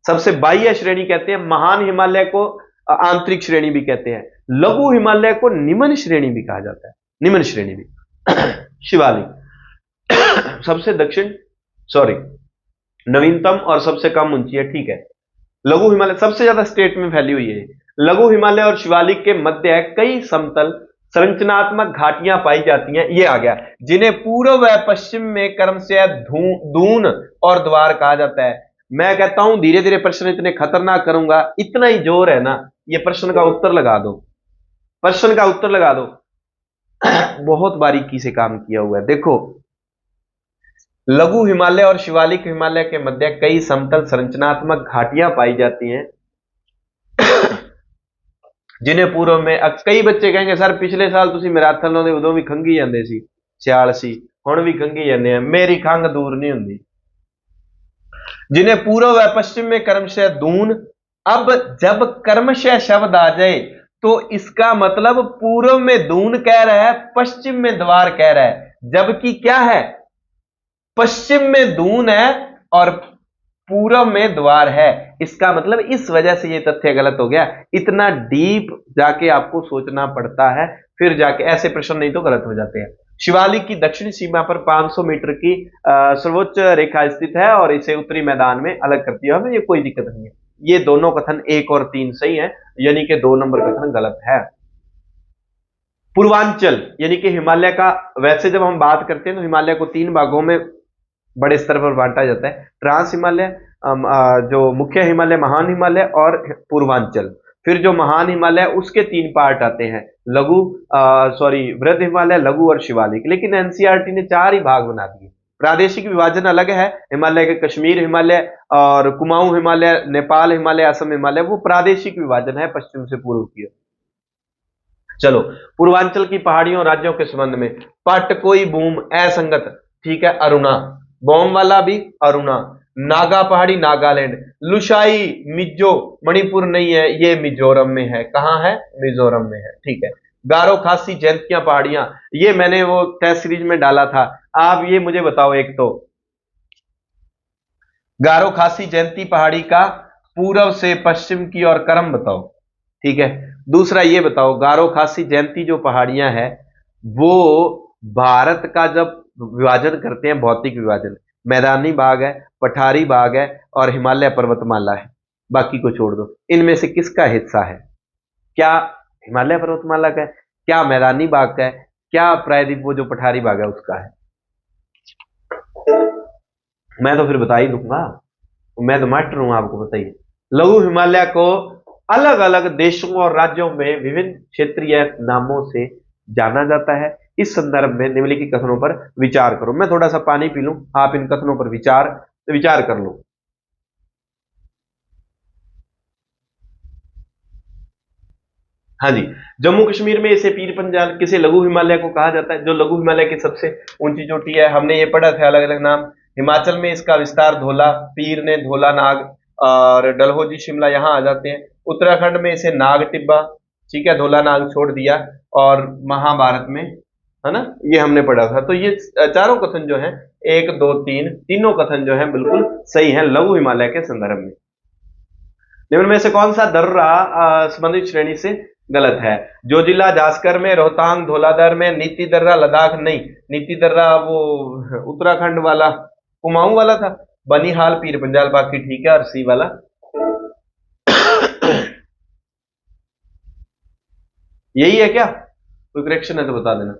सबसे बाह्य श्रेणी कहते हैं। महान हिमालय को आंतरिक श्रेणी भी कहते हैं। लघु हिमालय को निम्न श्रेणी भी कहा जाता है, निम्न श्रेणी भी। शिवालिक सबसे दक्षिण, सॉरी नवीनतम और सबसे कम ऊंची है, ठीक है। लघु हिमालय सबसे ज्यादा स्टेट में फैली हुई है। लघु हिमालय और शिवालिक के मध्य कई समतल संरचनात्मक घाटियां पाई जाती हैं, ये आ गया, जिन्हें पूर्व व पश्चिम में क्रमशः दून और द्वार कहा जाता है। मैं कहता हूं धीरे धीरे प्रश्न इतने खतरनाक करूंगा, इतना ही जोर है ना, ये प्रश्न का उत्तर लगा दो, प्रश्न का उत्तर लगा दो। बहुत बारीकी से काम किया हुआ है। देखो, लघु हिमालय और शिवालिक हिमालय के मध्य कई समतल संरचनात्मक घाटियां पाई जाती हैं, जिन्हें पूर्व में, कई बच्चे कहेंगे सर पिछले साल तुसी मैराथन लाਉਂਦੇ ਉਦੋਂ भी खंघी ਜਾਂਦੇ ਸੀ, ਸਿਆਲ ਸੀ, ਹੁਣ भी खंघी ਜਾਂਦੇ ਆ। मेरी खंघ दूर नहीं ਹੁੰਦੀ। जिन्हें पूर्व व पश्चिम में कर्मशः दून। अब जब कर्मशः शब्द आ जाए तो इसका मतलब पूर्व में दून कह रहा है, पश्चिम में द्वार कह रहा है, जबकि क्या है, पश्चिम में दून है और पूर्व में द्वार है। इसका मतलब इस वजह से ये तथ्य गलत हो गया। इतना डीप जाके आपको सोचना पड़ता है, फिर जाके ऐसे प्रश्न नहीं तो गलत हो जाते हैं। शिवालिक की दक्षिणी सीमा पर 500 मीटर की सर्वोच्च रेखा स्थित है और इसे उत्तरी मैदान में अलग करती है। हमें ये कोई दिक्कत नहीं है, ये दोनों कथन 1 और 3 सही है, यानी कि 2 नंबर कथन गलत है। पूर्वांचल यानी कि हिमालय का, वैसे जब हम बात करते हैं तो हिमालय को 3 भागों में बड़े स्तर पर बांटा जाता है, ट्रांस हिमालय, जो मुख्य हिमालय, महान हिमालय और पूर्वांचल। फिर जो महान हिमालय उसके 3 पार्ट आते हैं, लघु वृद्ध हिमालय, लघु और शिवालिक। लेकिन एनसीईआरटी ने 4 ही भाग बना दिए। प्रादेशिक विभाजन अलग है, हिमालय के कश्मीर हिमालय और कुमाऊं हिमालय, नेपाल हिमालय, असम हिमालय, वो प्रादेशिक विभाजन है पश्चिम से पूर्व की। चलो, पूर्वांचल की पहाड़ियों राज्यों के संबंध में, पट कोई बूम असंगत, ठीक है, अरुणा, बॉम वाला भी अरुणा, नागा पहाड़ी नागालैंड, लुशाई मिजो मणिपुर नहीं है, ये मिजोरम में है। कहां है? मिजोरम में है, ठीक है। गारो खासी जैंतियां पहाड़ियां, ये मैंने वो टेस्ट सीरीज में डाला था। आप ये मुझे बताओ, एक तो गारो खासी जयंती पहाड़ी का पूर्व से पश्चिम की ओर क्रम बताओ, ठीक है। दूसरा ये बताओ, गारो खासी जयंती जो पहाड़ियां हैं वो भारत का जब विभाजन करते हैं, भौतिक विभाजन, मैदानी भाग है, पठारी भाग है और हिमालय पर्वतमाला है, बाकी को छोड़ दो, इनमें से किसका हिस्सा है? क्या हिमालय पर्वतमाला का है, क्या मैदानी भाग का है, क्या प्रायद्वीप वो जो पठारी भाग है उसका है? मैं तो फिर बता ही दूंगा, मैं तो मास्टर हूं, आपको बताइए। लघु हिमालय को अलग अलग देशों और राज्यों में विभिन्न क्षेत्रीय नामों से जाना जाता है। इस संदर्भ में निम्नलिखित कथनों पर विचार करो। मैं थोड़ा सा पानी पी लूं, आप इन कथनों पर विचार कर लो। हाँ जी, जम्मू कश्मीर में इसे पीर पंजाल, किसे लघु हिमालय को कहा जाता है, जो लघु हिमालय की सबसे ऊंची चोटी है। हमने ये पढ़ा था अलग अलग नाम। हिमाचल में इसका विस्तार धोला, पीर ने धोला नाग और डलहौजी शिमला यहाँ आ जाते हैं। उत्तराखंड में इसे नाग टिब्बा, ठीक है, धोला नाग छोड़ दिया, और महाभारत में, है ना, ये हमने पढ़ा था। तो ये चारों कथन जो है, 1 2 3, तीनों कथन जो है बिल्कुल सही है लघु हिमालय के संदर्भ में। निम्न में से कौन सा दर्रा संबंधित श्रेणी से गलत है? जोजिला जास्कर में, रोहतांग धौलाधर में, नीति दर्रा लद्दाख नहीं, नीति दर्रा वो उत्तराखंड वाला कुमाऊं वाला था, बनिहाल पीर पंजाल, बाकी ठीक है, और सी वाला यही है क्या? कोई करेक्शन है तो बता देना।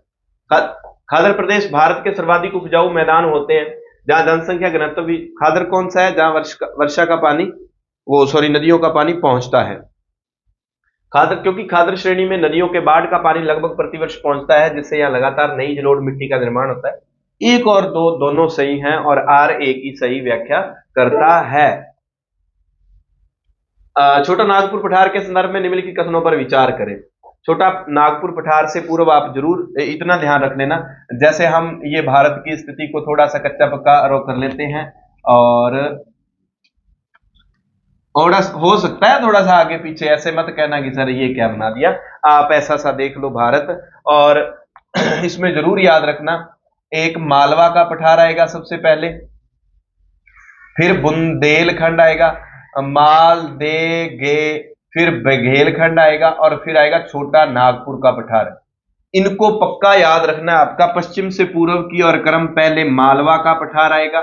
खादर प्रदेश भारत के सर्वाधिक उपजाऊ मैदान होते हैं, जहां जनसंख्या घनत्व भी। खादर कौन सा है? जहां वर्षा का पानी, वो सॉरी नदियों का पानी पहुंचता है। खादर, क्योंकि खादर श्रेणी में नदियों के बाढ़ का पानी लगभग प्रतिवर्ष पहुंचता है, जिससे यहां लगातार नई जलोढ़ मिट्टी का निर्माण होता है। 1 और 2 दोनों सही हैं और आर एक ही सही व्याख्या करता है। छोटा नागपुर पठार के संदर्भ में निम्नलिखित कथनों पर विचार करें। छोटा नागपुर पठार से पूर्व आप जरूर इतना ध्यान रख लेना, जैसे हम ये भारत की स्थिति को थोड़ा सा कच्चा पक्का कर लेते हैं, और थोड़ा हो सकता है थोड़ा सा आगे पीछे, ऐसे मत कहना कि सर ये क्या बना दिया। आप ऐसा सा देख लो भारत, और इसमें जरूर याद रखना, एक मालवा का पठार आएगा सबसे पहले, फिर बुंदेलखंड आएगा, माल दे गे, फिर बघेलखंड आएगा, और फिर आएगा छोटा नागपुर का पठार। इनको पक्का याद रखना है आपका। पश्चिम से पूर्व की ओर क्रम, पहले मालवा का पठार आएगा,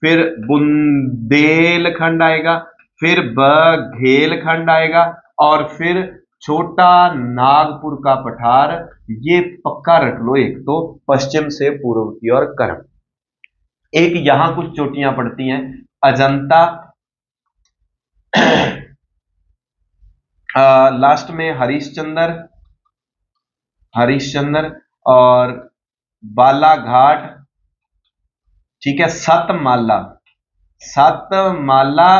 फिर बुंदेलखंड आएगा, फिर बघेलखंड आएगा, और फिर छोटा नागपुर का पठार। ये पक्का रख लो, एक तो पश्चिम से पूर्व की ओर क्रम। एक यहां कुछ चोटियां पड़ती हैं, अजंता, लास्ट में हरिश्चंद्र और बालाघाट, ठीक है, सतमाला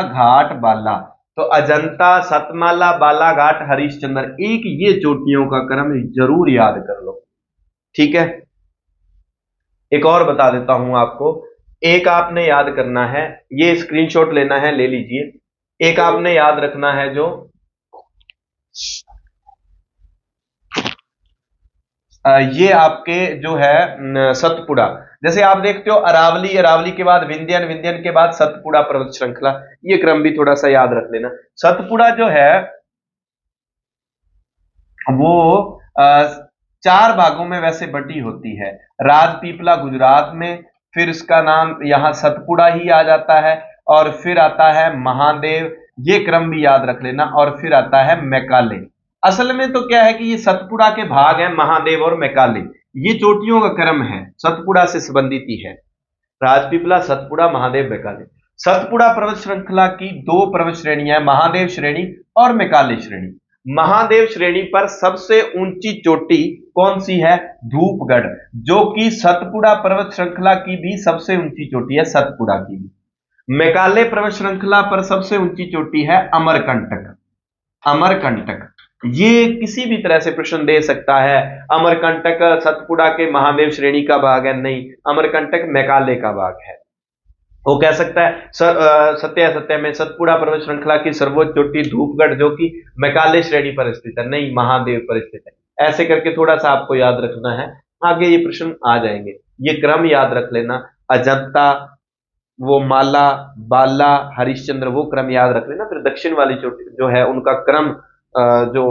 घाट बाला। तो अजंता, सतमाला, बालाघाट, हरिश्चंद्र, एक ये चोटियों का क्रम जरूर याद कर लो, ठीक है। एक और बता देता हूं आपको, एक आपने याद करना है, ये स्क्रीनशॉट लेना है, ले लीजिए। एक आपने याद रखना है जो ये आपके जो है सतपुड़ा। जैसे आप देखते हो अरावली, अरावली के बाद विंध्यन, विंध्यन के बाद सतपुड़ा पर्वत श्रृंखला, ये क्रम भी थोड़ा सा याद रख लेना। सतपुड़ा जो है वो चार भागों में वैसे बटी होती है। राजपीपला गुजरात में, फिर इसका नाम यहां सतपुड़ा ही आ जाता है, और फिर आता है महादेव, ये क्रम भी याद रख लेना, और फिर आता है मैकाले। असल में तो क्या है कि ये सतपुड़ा के भाग हैं, महादेव और मैकाले, ये चोटियों का क्रम है, सतपुड़ा से संबंधित ही है। राजपीपला, सतपुड़ा, महादेव, मैकाले। सतपुड़ा पर्वत श्रृंखला की दो पर्वत श्रेणियां, महादेव श्रेणी और मैकाले श्रेणी। महादेव श्रेणी पर सबसे ऊंची चोटी कौन सी है? धूपगढ़, जो कि सतपुड़ा पर्वत श्रृंखला की भी सबसे ऊंची चोटी है, सतपुड़ा की भी। मैकाले पर्वत श्रृंखला पर सबसे ऊंची चोटी है अमरकंटक। अमरकंटक, ये किसी भी तरह से प्रश्न दे सकता है। अमरकंटक सतपुड़ा के महादेव श्रेणी का भाग है? नहीं, अमरकंटक मैकाले का भाग है। वो कह सकता है सत्य सत्य में सतपुड़ा पर्वत श्रृंखला की सर्वोच्च चोटी धूपगढ़, जो कि मैकाले श्रेणी पर स्थित है, नहीं महादेव पर स्थित है। ऐसे करके थोड़ा सा आपको याद रखना है, आगे ये प्रश्न आ जाएंगे। ये क्रम याद रख लेना, अजंता, वो माला, बाला, हरिश्चंद्र, वो क्रम याद रख लेना। फिर दक्षिण वाली चोटी जो है उनका क्रम जो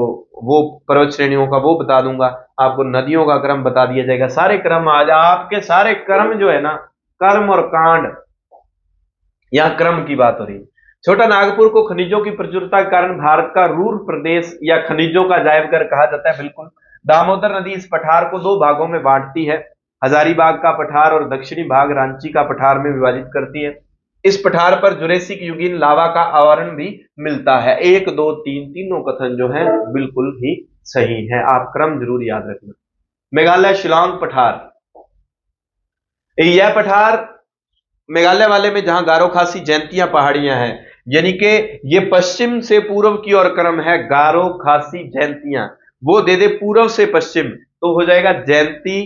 वो पर्वत श्रेणियों का वो बता दूंगा आपको, नदियों का क्रम बता दिया जाएगा। सारे क्रम आज आपके सारे क्रम जो है ना, कर्म और कांड, यहां क्रम की बात हो रही है। छोटा नागपुर को खनिजों की प्रचुरता के कारण भारत का रूर प्रदेश या खनिजों का जायवगर कहा जाता है, बिल्कुल। दामोदर नदी इस पठार को दो भागों में बांटती है, हजारीबाग का पठार और दक्षिणी भाग रांची का पठार में विभाजित करती है। इस पठार पर जुरेसिक युगीन लावा का आवरण भी मिलता है। एक, दो, तीन, तीनों कथन जो है बिल्कुल ही सही है, आप क्रम जरूर याद रखना। मेघालय शिलांग पठार, यह पठार मेघालय वाले में जहां गारो खासी जयंतियां पहाड़ियां हैं, यानी कि ये पश्चिम से पूर्व की ओर क्रम है। गारो खासी जयंतियां, वो दे दे पूर्व से पश्चिम, तो हो जाएगा जयंती,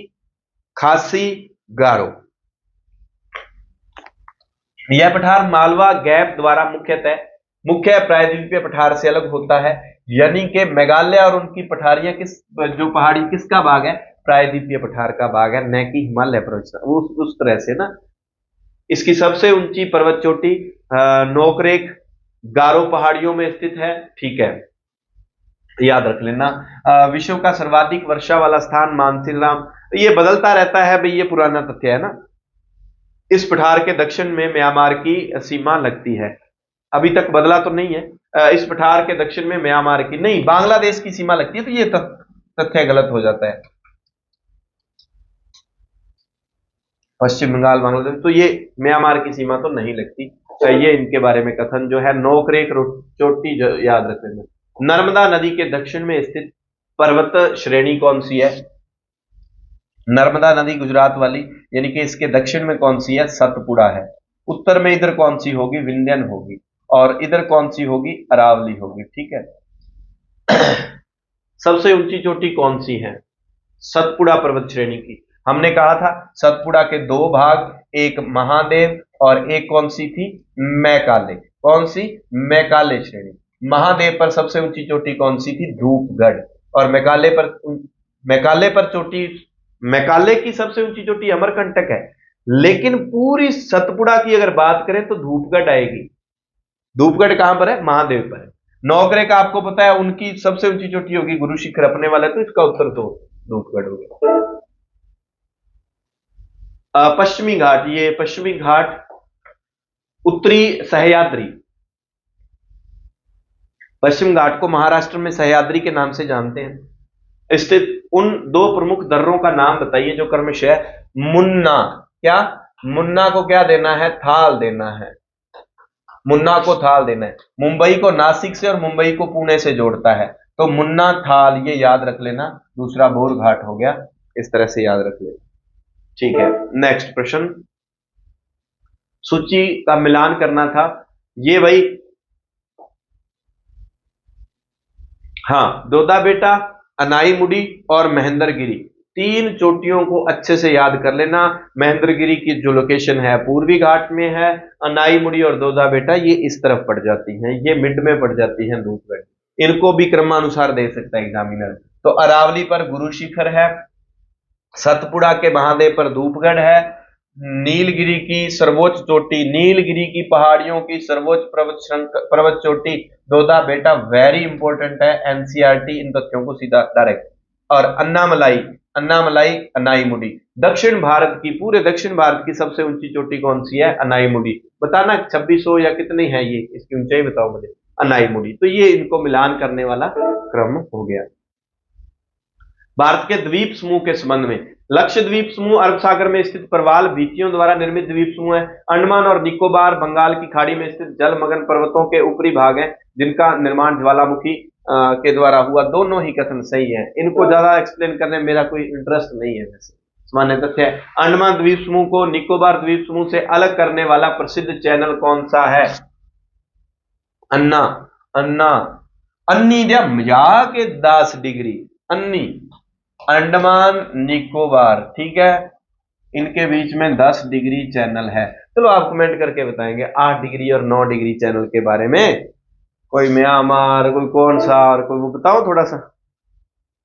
खासी, गारो। यह पठार मालवा गैप द्वारा मुख्य प्रायद्वीपीय पठार से अलग होता है, यानी कि मेघालय और उनकी पठारियां जो पहाड़ी किसका भाग है? प्रायद्वीपीय पठार का भाग है, न कि हिमालय पर्वत। उस तरह से ना। इसकी सबसे ऊंची पर्वत चोटी नोकरेक गारो पहाड़ियों में स्थित है, ठीक है, याद रख लेना। विश्व का सर्वाधिक वर्षा वाला स्थान मानसीराम, ये बदलता रहता है भाई, ये पुराना तथ्य है ना। इस पठार के दक्षिण में म्यांमार की सीमा लगती है, अभी तक बदला तो नहीं है। इस पठार के दक्षिण में म्यांमार की नहीं, बांग्लादेश की सीमा लगती है, तो ये तथ्य गलत हो जाता है। पश्चिम बंगाल, बांग्लादेश, तो ये म्यांमार की सीमा तो नहीं लगती। ये इनके बारे में कथन जो है। नोकरेक चोटी जो याद रख लेना। नर्मदा नदी के दक्षिण में स्थित पर्वत श्रेणी कौन सी है? नर्मदा नदी गुजरात वाली, यानी कि इसके दक्षिण में कौन सी है? सतपुड़ा है। उत्तर में इधर कौन सी होगी? विंध्यन होगी, और इधर कौन सी होगी? अरावली होगी, ठीक है। सबसे ऊंची चोटी कौन सी है? सतपुड़ा पर्वत श्रेणी की। हमने कहा था सतपुड़ा के दो भाग, एक महादेव और एक कौन सी थी? मैकाले। कौन सी? मैकाले श्रेणी। महादेव पर सबसे ऊंची चोटी कौन सी थी? धूपगढ़। और मैकाले की सबसे ऊंची चोटी अमरकंटक है, लेकिन पूरी सतपुड़ा की अगर बात करें तो धूपगढ़ आएगी। धूपगढ़ कहां पर है? महादेव पर है। नौकरे का आपको पता है उनकी सबसे ऊंची चोटी होगी गुरु शिखर अपने वाले, तो इसका उत्तर तो धूपगढ़ हो गया। पश्चिमी घाट, ये पश्चिमी घाट उत्तरी सह्याद्री, पश्चिम घाट को महाराष्ट्र में सह्याद्री के नाम से जानते हैं। स्थित उन दो प्रमुख दर्रों का नाम बताइए जो क्रमशः मुन्ना, क्या मुन्ना को क्या देना है? थाल देना है। मुन्ना को थाल देना है। मुंबई को नासिक से और मुंबई को पुणे से जोड़ता है, तो मुन्ना थाल, ये याद रख लेना। दूसरा बोर घाट हो गया, इस तरह से याद रख लेना, ठीक है। नेक्स्ट प्रश्न, सूची का मिलान करना था ये भाई। हाँ, दोदा बेटा, अनाई मुडी और महेंद्र गिरी, तीन चोटियों को अच्छे से याद कर लेना। महेंद्रगिरी की जो लोकेशन है पूर्वी घाट में है, अनाईमुड़ी और दोदा बेटा ये इस तरफ पड़ जाती हैं, ये मिड में पड़ जाती हैं धूपगढ़। इनको भी क्रमानुसार दे सकता है एग्जामिनर। तो अरावली पर गुरु शिखर है, सतपुड़ा के महादेव पर धूपगढ़ है, नीलगिरी की सर्वोच्च चोटी, नीलगिरी की पहाड़ियों की सर्वोच्च पर्वत चोटी दोदा बेटा, वेरी इंपॉर्टेंट है, एनसीईआरटी इन तथ्यों को सीधा डायरेक्ट। और अन्नामलाई, अन्नामलाई अनाईमुडी। दक्षिण भारत की, पूरे दक्षिण भारत की सबसे ऊंची चोटी कौन सी है? अनाईमुडी। बताना 2600 या कितनी है ये, इसकी ऊंचाई बताओ मुझे। अनाईमुडी। तो ये इनको मिलान करने वाला क्रम हो गया। भारत के द्वीप समूह के संबंध में, लक्षद्वीप समूह अरब सागर में स्थित प्रवाल भित्तियों द्वारा निर्मित द्वीप समूह है। अंडमान और निकोबार बंगाल की खाड़ी में स्थित जलमग्न पर्वतों के ऊपरी भाग है जिनका निर्माण ज्वालामुखी के द्वारा हुआ। दोनों ही कथन सही है, इनको ज्यादा एक्सप्लेन करने में मेरा कोई इंटरेस्ट नहीं है। वैसे सामान्य तथ्य है, अंडमान द्वीप समूह को निकोबार द्वीप समूह से अलग करने वाला प्रसिद्ध चैनल कौन सा है? अन्ना, अन्ना, अन्नी दिया मजाक के 10 डिग्री, अन्नी, अंडमान निकोबार, ठीक है, इनके बीच में 10 डिग्री चैनल है। चलो आप कमेंट करके बताएंगे 8 डिग्री और 9 डिग्री चैनल के बारे में। कोई म्यांमार, कोई कौन सा, और कोई वो बताओ थोड़ा सा।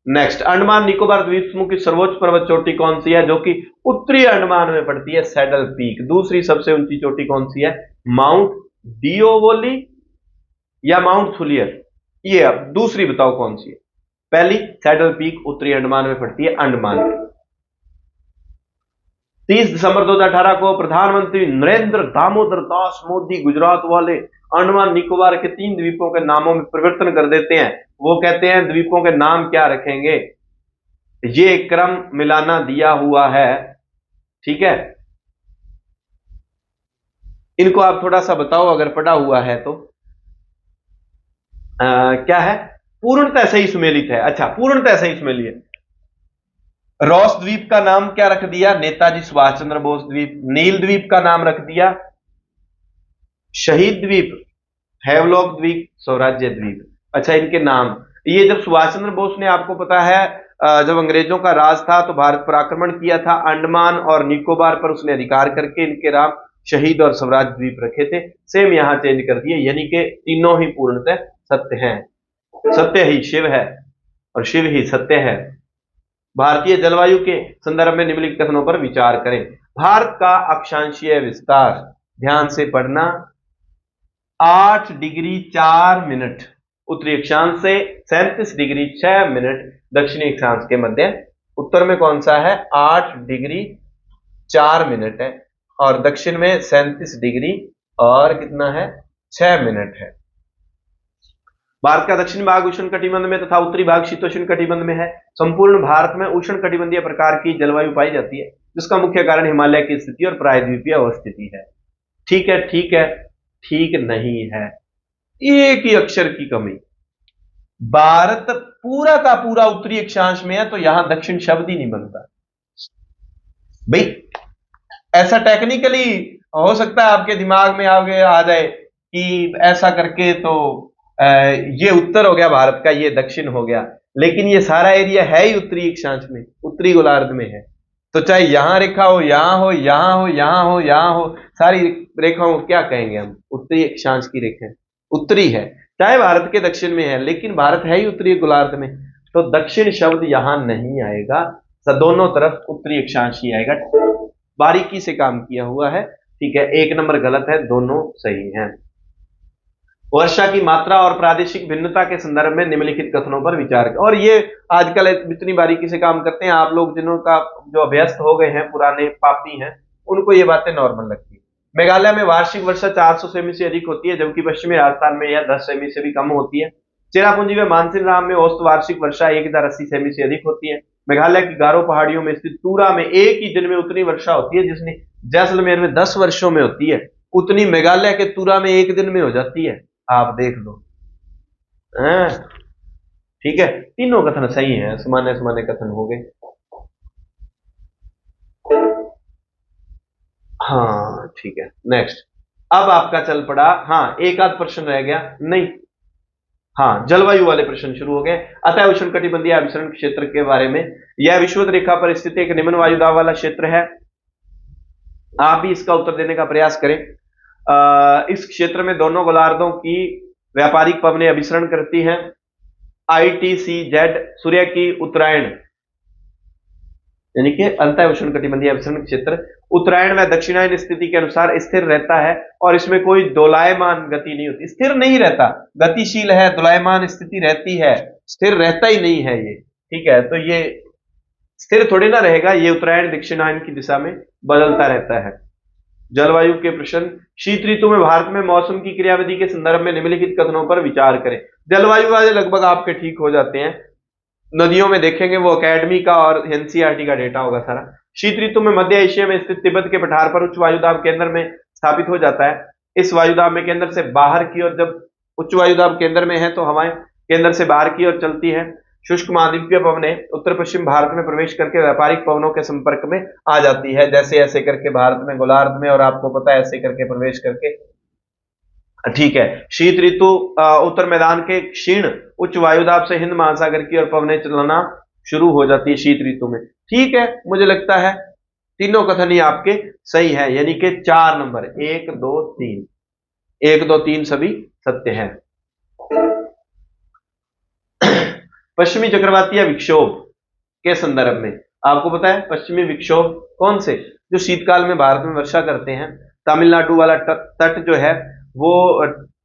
नेक्स्ट, अंडमान निकोबार द्वीप समूह की सर्वोच्च पर्वत चोटी कौन सी है जो कि उत्तरी अंडमान में पड़ती है? Saddle peak. दूसरी सबसे ऊंची चोटी कौन सी है? माउंट डिओवोली या माउंट थुलियर? ये अब दूसरी बताओ कौन सी है? पहली सैडल पीक उत्तरी अंडमान में पड़ती है, अंडमान में। 30 दिसंबर 2018 को प्रधानमंत्री नरेंद्र दामोदर दास मोदी गुजरात वाले अंडमान निकोबार के 3 द्वीपों के नामों में परिवर्तन कर देते हैं। वो कहते हैं द्वीपों के नाम क्या रखेंगे? ये क्रम मिलाना दिया हुआ है, ठीक है। इनको आप थोड़ा सा बताओ अगर पढ़ा हुआ है तो। क्या है? पूर्णतः सही सुमेलित है। अच्छा, पूर्णतः सही सुमेलित है। रॉस द्वीप का नाम क्या रख दिया? नेताजी सुभाष चंद्र बोस द्वीप। नील द्वीप का नाम रख दिया शहीद द्वीप, हैवलॉक द्वीप, स्वराज्य द्वीप। अच्छा, इनके नाम, ये जब सुभाष चंद्र बोस ने, आपको पता है जब अंग्रेजों का राज था तो भारत पर आक्रमण किया था, अंडमान और निकोबार पर उसने अधिकार करके इनके नाम शहीद और स्वराज द्वीप रखे थे। सेम यहां चेंज कर दिए, यानी कि तीनों ही पूर्णतः सत्य हैं। सत्य ही शिव है और शिव ही सत्य है। भारतीय जलवायु के संदर्भ में निम्नलिखित कथनों पर विचार करें। भारत का अक्षांशीय विस्तार, ध्यान से पढ़ना, 8 डिग्री 4 मिनट उत्तरी अक्षांश से, 37 डिग्री 6 मिनट दक्षिणी अक्षांश के मध्य। उत्तर में कौन सा है? 8 डिग्री 4 मिनट है, और दक्षिण में 37 डिग्री और कितना है? 6 मिनट है। भारत का दक्षिणी भाग उष्ण कटिबंध में तथा उत्तरी भाग शीतोष्ण कटिबंध में है। संपूर्ण भारत में उष्ण कटिबंधीय प्रकार की जलवायु पाई जाती है, जिसका मुख्य कारण हिमालय की स्थिति और प्रायद्वीपीय अवस्थिति है। ठीक है, ठीक है, ठीक नहीं है, एक ही अक्षर की कमी। भारत पूरा का पूरा उत्तरी अक्षांश में है तो यहां दक्षिण शब्द ही नहीं बनता भाई। ऐसा टेक्निकली हो सकता है आपके दिमाग में आगे आ जाए कि ऐसा करके तो ये उत्तर हो गया भारत का, ये दक्षिण हो गया, लेकिन ये सारा एरिया है ही उत्तरी अक्षांश में, उत्तरी गोलार्ध में है। तो चाहे यहां रेखा हो, यहां हो, यहां हो, यहां हो, यहां हो, सारी रेखाओं को क्या कहेंगे हम? उत्तरी अक्षांश की रेखा, उत्तरी है। चाहे भारत के दक्षिण में है, लेकिन भारत है ही उत्तरी गोलार्ध में, तो दक्षिण शब्द यहां नहीं आएगा, दोनों तरफ उत्तरी अक्षांश ही आएगा। बारीकी से काम किया हुआ है, ठीक है। 1 नंबर गलत है, दोनों सही हैं। वर्षा की मात्रा और प्रादेशिक भिन्नता के संदर्भ में निम्नलिखित कथनों पर विचार करें। और ये आजकल इतनी बारीकी से काम करते हैं, आप लोग जिन्हों का जो अभ्यस्त हो गए हैं, पुराने पापी हैं, उनको ये बातें नॉर्मल लगती है। मेघालय में वार्षिक वर्षा 400 सेमी से अधिक होती है, जबकि पश्चिमी राजस्थान में यह 10 सेमी से भी कम होती है। चेरापूंजी में मानसिन राम में औसत वार्षिक वर्षा 1080 सेमी से अधिक होती है। मेघालय की गारो पहाड़ियों में स्थित तूरा में एक ही दिन में उतनी वर्षा होती है जितनी जैसलमेर में 10 वर्षों में होती है, उतनी मेघालय के तूरा में एक दिन में हो जाती है। आप देख लो, ठीक है। तीनों कथन सही हैं, सामान्य सामान्य कथन हो गए। हाँ, ठीक है। नेक्स्ट, अब आपका चल पड़ा, हाँ, एक आध प्रश्न रह गया नहीं, हाँ, जलवायु वाले प्रश्न शुरू हो गए। अतः उष्णकटिबंधीय अभिसरण क्षेत्र के बारे में, यह विषुवत रेखा पर स्थित एक निम्न वायु दाब वाला क्षेत्र है। आप भी इसका उत्तर देने का प्रयास करें। इस क्षेत्र में दोनों गोलार्धों की व्यापारिक पवनें अभिसरण करती हैं। ITCZ सूर्य की उत्तरायण यानी कि अंतः उष्णकटिबंधीय अभिसरण क्षेत्र उत्तरायण व दक्षिणायन स्थिति के अनुसार स्थिर रहता है और इसमें कोई दोलायमान गति नहीं होती। स्थिर नहीं रहता, गतिशील है, दोलायमान स्थिति रहती है, स्थिर रहता ही नहीं है ये। ठीक है, तो ये स्थिर थोड़ी ना रहेगा, ये उत्तरायण दक्षिणायन की दिशा में बदलता रहता है। जलवायु के प्रश्न, शीत ऋतु में भारत में मौसम की क्रियाविधि के संदर्भ में निम्नलिखित कथनों पर विचार करें। जलवायु वाले लगभग आपके ठीक हो जाते हैं, नदियों में देखेंगे वो अकेडमी का और एनसीईआरटी का डेटा होगा सारा। शीत ऋतु में मध्य एशिया में स्थित तिब्बत के पठार पर उच्च वायुदाब केंद्र में स्थापित हो जाता है। इस वायुदाब में केंद्र से बाहर की ओर, जब उच्च वायुदाब केंद्र में है तो हवाएं केंद्र से बाहर की ओर चलती है। शुष्क महाद्वीपीय पवनें उत्तर पश्चिम भारत में प्रवेश करके व्यापारिक पवनों के संपर्क में आ जाती है, जैसे ऐसे करके भारत में गोलार्ध में, और आपको पता है ऐसे करके प्रवेश करके। ठीक है, शीत ऋतु उत्तर मैदान के क्षीण उच्च वायुदाब से हिंद महासागर की ओर पवनें चलना शुरू हो जाती है शीत ऋतु में। ठीक है, मुझे लगता है तीनों कथन ही आपके सही है, यानी कि 4 नंबर 1 2 3 1 2 3 सभी सत्य हैं। पश्चिमी चक्रवातीय विक्षोभ के संदर्भ में आपको पता है पश्चिमी विक्षोभ कौन से, जो शीतकाल में भारत में वर्षा करते हैं। तमिलनाडु वाला तट जो है वो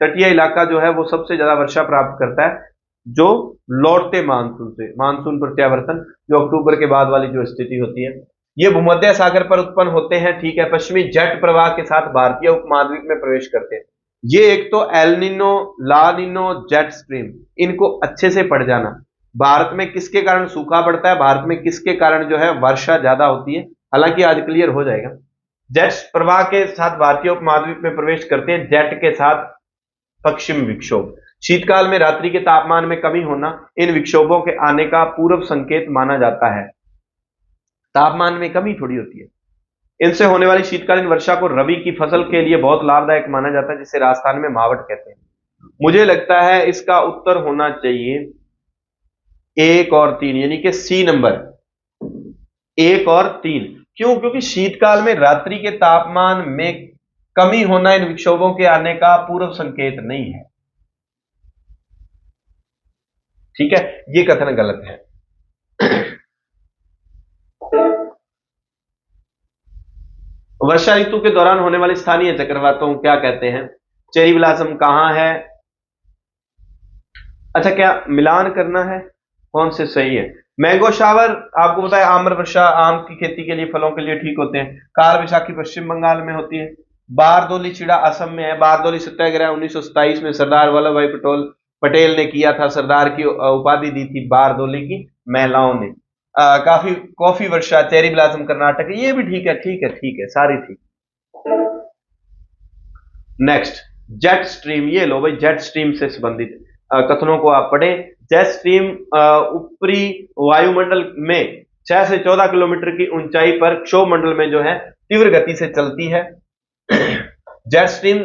तटीय इलाका जो है वो सबसे ज्यादा वर्षा प्राप्त करता है, जो लौटते मानसून से, मानसून प्रत्यावर्तन जो अक्टूबर के बाद वाली जो स्थिति होती है, ये भूमध्य सागर पर उत्पन्न होते हैं। ठीक है, पश्चिमी जेट प्रवाह के साथ भारतीय उपमहाद्वीप में प्रवेश करते हैं। ये एक तो एल नीनो, ला नीनो, जेट स्ट्रीम, इनको अच्छे से पढ़ जाना। भारत में किसके कारण सूखा पड़ता है, भारत में किसके कारण जो है वर्षा ज्यादा होती है, हालांकि आज क्लियर हो जाएगा। जेट प्रवाह के साथ भारतीय उपमहाद्वीप में प्रवेश करते हैं, जेट के साथ पश्चिम विक्षोभ। शीतकाल में रात्रि के तापमान में कमी होना इन विक्षोभों के आने का पूर्व संकेत माना जाता है। तापमान में कमी थोड़ी होती है। इनसे होने वाली शीतकालीन वर्षा को रबी की फसल के लिए बहुत लाभदायक माना जाता है, जिसे राजस्थान में मावट कहते हैं। मुझे लगता है इसका उत्तर होना चाहिए 1 और 3, यानी कि सी नंबर 1 और 3। क्यों? क्योंकि शीतकाल में रात्रि के तापमान में कमी होना इन विक्षोभों के आने का पूर्व संकेत नहीं है। ठीक है, ये कथन गलत है। वर्षा ऋतु के दौरान होने वाले स्थानीय चक्रवातों को क्या कहते हैं? चेरी ब्लॉसम कहां है? अच्छा, क्या मिलान करना है? कौन से सही है? मैंगो शावर आपको पता है आम्र वर्षा आम की खेती के लिए, फलों के लिए ठीक होते हैं। काल वैशाखी पश्चिम बंगाल में होती है। बारदोली चिड़ा असम में है। बारदोली सत्याग्रह 1927 में सरदार वल्लभ भाई पटेल ने किया था। सरदार की उपाधि दी थी बारदोली की महिलाओं ने। काफी कॉफी वर्षा, चेरी ब्लॉसम कर्नाटक, ये भी ठीक है, ठीक है, ठीक है, सारी ठीक। नेक्स्ट, जेट स्ट्रीम, ये लो भाई, जेट स्ट्रीम से संबंधित कथनों को आप पढ़ें। जेट स्ट्रीम ऊपरी वायुमंडल में 6 से 14 किलोमीटर की ऊंचाई पर क्षोभ मंडल में जो है तीव्र गति से चलती है। जेट स्ट्रीम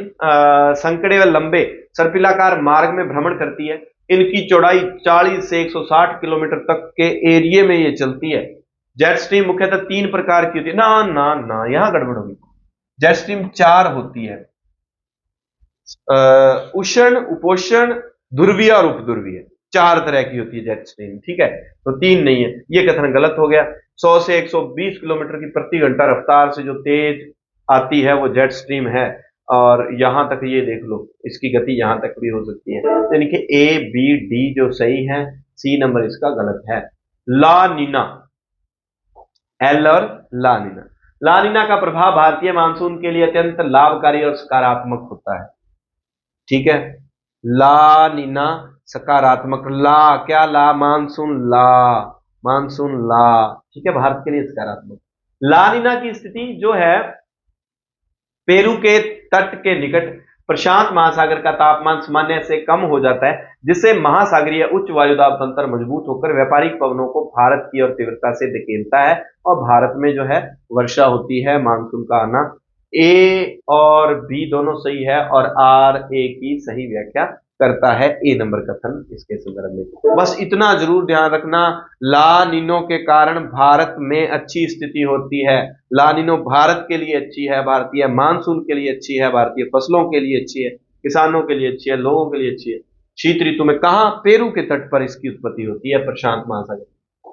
संकड़े व लंबे सर्पिलाकार मार्ग में भ्रमण करती है। इनकी चौड़ाई 40 से 160 किलोमीटर तक के एरिया में ये चलती है। जेट स्ट्रीम मुख्यतः 3 प्रकार की होती है। ना ना ना, यहां गड़बड़ होगी। जेट स्ट्रीम 4 होती है, उष्ण, उपोष्ण, ध्रुवीय और उपध्रुवीय, 4 तरह की होती है जेट स्ट्रीम। ठीक है, तो 3 नहीं है, ये कथन गलत हो गया। 100 से 120 किलोमीटर की प्रति घंटा रफ्तार से जो तेज आती है वो जेट स्ट्रीम है। और यहां तक ये देख लो, इसकी गति यहां तक भी हो सकती है, यानी कि ए बी डी जो सही है, सी नंबर इसका गलत है। ला नीना, एल और ला नीना। ला नीना का प्रभाव भारतीय मानसून के लिए अत्यंत लाभकारी और सकारात्मक होता है। ठीक है, ला नीना सकारात्मक, ला क्या, ला मानसून, ला मानसून, ला, ठीक है, भारत के लिए सकारात्मक। ला नीना की स्थिति जो है पेरू के तट के निकट प्रशांत महासागर का तापमान सामान्य से कम हो जाता है, जिससे महासागरीय उच्च वायुदाब तंत्र मजबूत होकर व्यापारिक पवनों को भारत की ओर तीव्रता से धकेलता है और भारत में जो है वर्षा होती है, मानसून का आना। ए और बी दोनों सही है और आर ए की सही व्याख्या करता है ए नंबर कथन इसके संदर्भ में। बस इतना जरूर ध्यान रखना, ला नीनो के कारण भारत में अच्छी स्थिति होती है। ला नीनो भारत के लिए अच्छी है, भारतीय मानसून के लिए अच्छी है, भारतीय फसलों के लिए अच्छी है, किसानों के लिए अच्छी है, लोगों के लिए अच्छी है। शीत ऋतु में कहां, पेरू के तट पर इसकी उत्पत्ति होती है, प्रशांत महासागर।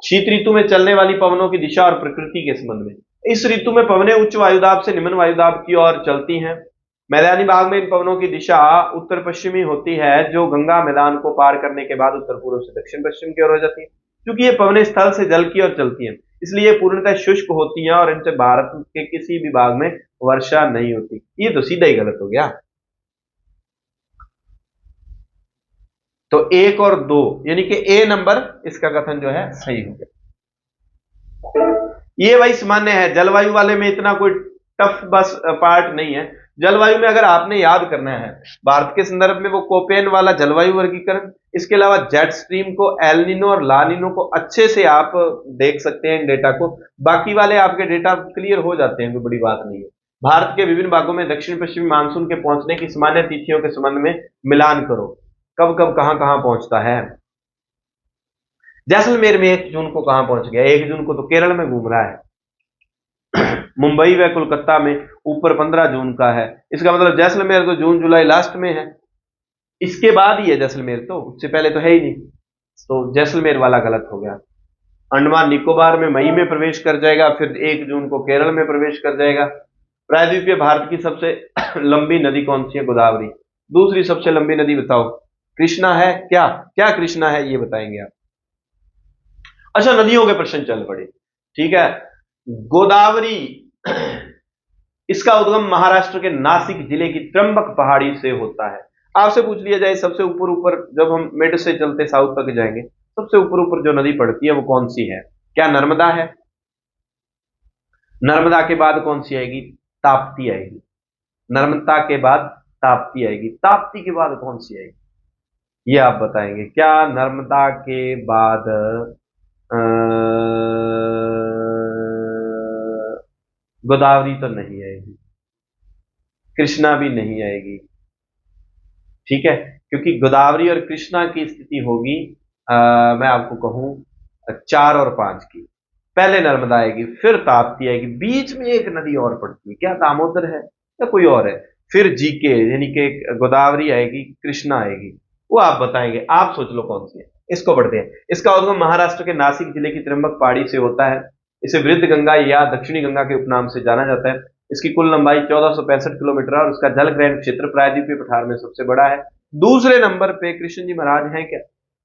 शीत ऋतु में चलने वाली पवनों की दिशा और प्रकृति के संबंध में, इस ऋतु में पवनें उच्च वायुदाब से निम्न वायुदाब की ओर चलती हैं। मैदानी भाग में इन पवनों की दिशा उत्तर पश्चिमी होती है, जो गंगा मैदान को पार करने के बाद उत्तर पूर्व से दक्षिण पश्चिम की ओर हो जाती है। क्योंकि ये पवनें स्थल से जल की ओर चलती हैं, इसलिए पूर्णतः शुष्क होती हैं और इनसे भारत के किसी भी भाग में वर्षा नहीं होती। ये तो सीधा ही गलत हो गया। तो 1 और 2 यानी कि ए नंबर इसका कथन जो है सही हो गया। ये भाई सामान्य है, जलवायु वाले में इतना कोई टफ बस पार्ट नहीं है। जलवायु में अगर आपने याद करना है भारत के संदर्भ में वो कोपेन वाला जलवायु वर्गीकरण, इसके अलावा जेट स्ट्रीम को, एल नीनो और ला नीनो को अच्छे से आप देख सकते हैं इन डेटा को। बाकी वाले आपके डेटा क्लियर हो जाते हैं, कोई बड़ी बात नहीं है। भारत के विभिन्न भागों में दक्षिण पश्चिमी मानसून के पहुंचने की सामान्य तिथियों के संबंध में मिलान करो, कब कब कहां कहां पहुंचता है। जैसलमेर में 1 जून को कहां पहुंच गया, 1 जून को तो केरल में घूम रहा है। मुंबई व कोलकाता में ऊपर 15 जून का है, इसका मतलब जैसलमेर तो जून जुलाई लास्ट में है, इसके बाद ही है जैसलमेर, तो उससे पहले तो है ही नहीं, तो जैसलमेर वाला गलत हो गया। अंडमान निकोबार में मई में प्रवेश कर जाएगा, फिर 1 जून को केरल में प्रवेश कर जाएगा। प्रायद्वीपीय भारत की सबसे लंबी नदी कौन सी है, गोदावरी। दूसरी सबसे लंबी नदी बताओ, कृष्णा है क्या, क्या कृष्णा है ये बताएंगे आप। अच्छा, नदियों के प्रश्न चल पड़े, ठीक है। गोदावरी इसका उद्गम महाराष्ट्र के नासिक जिले की त्र्यंबक पहाड़ी से होता है। आपसे पूछ लिया जाए सबसे ऊपर ऊपर, जब हम मिड से चलते साउथ तक जाएंगे, सबसे ऊपर ऊपर जो नदी पड़ती है वो कौन सी है, क्या नर्मदा है। नर्मदा के बाद कौन सी आएगी, ताप्ती आएगी। नर्मदा के बाद ताप्ती आएगी, ताप्ती के बाद कौन सी आएगी ये आप बताएंगे। क्या नर्मदा के बाद गोदावरी तो नहीं आएगी, कृष्णा भी नहीं आएगी, ठीक है, क्योंकि गोदावरी और कृष्णा की स्थिति होगी मैं आपको कहूं 4 और 5 की। पहले नर्मदा आएगी, फिर ताप्ती आएगी, बीच में एक नदी और पड़ती है, क्या दामोदर है या कोई और है, फिर जीके यानी कि गोदावरी आएगी, कृष्णा आएगी, वो आप बताएंगे। आप सोच लो कौन सी है। इसको पढ़ते हैं। इसका उद्गम महाराष्ट्र के नासिक जिले की त्र्यंबक पहाड़ी से होता है। इसे वृद्ध गंगा या दक्षिणी गंगा के उपनाम से जाना जाता है। इसकी कुल लंबाई 1465 किलोमीटर है और उसका जल ग्रहण क्षेत्र प्रायद्वीपीय पठार में सबसे बड़ा है। दूसरे नंबर पे कृष्ण जी महाराज हैं क्या,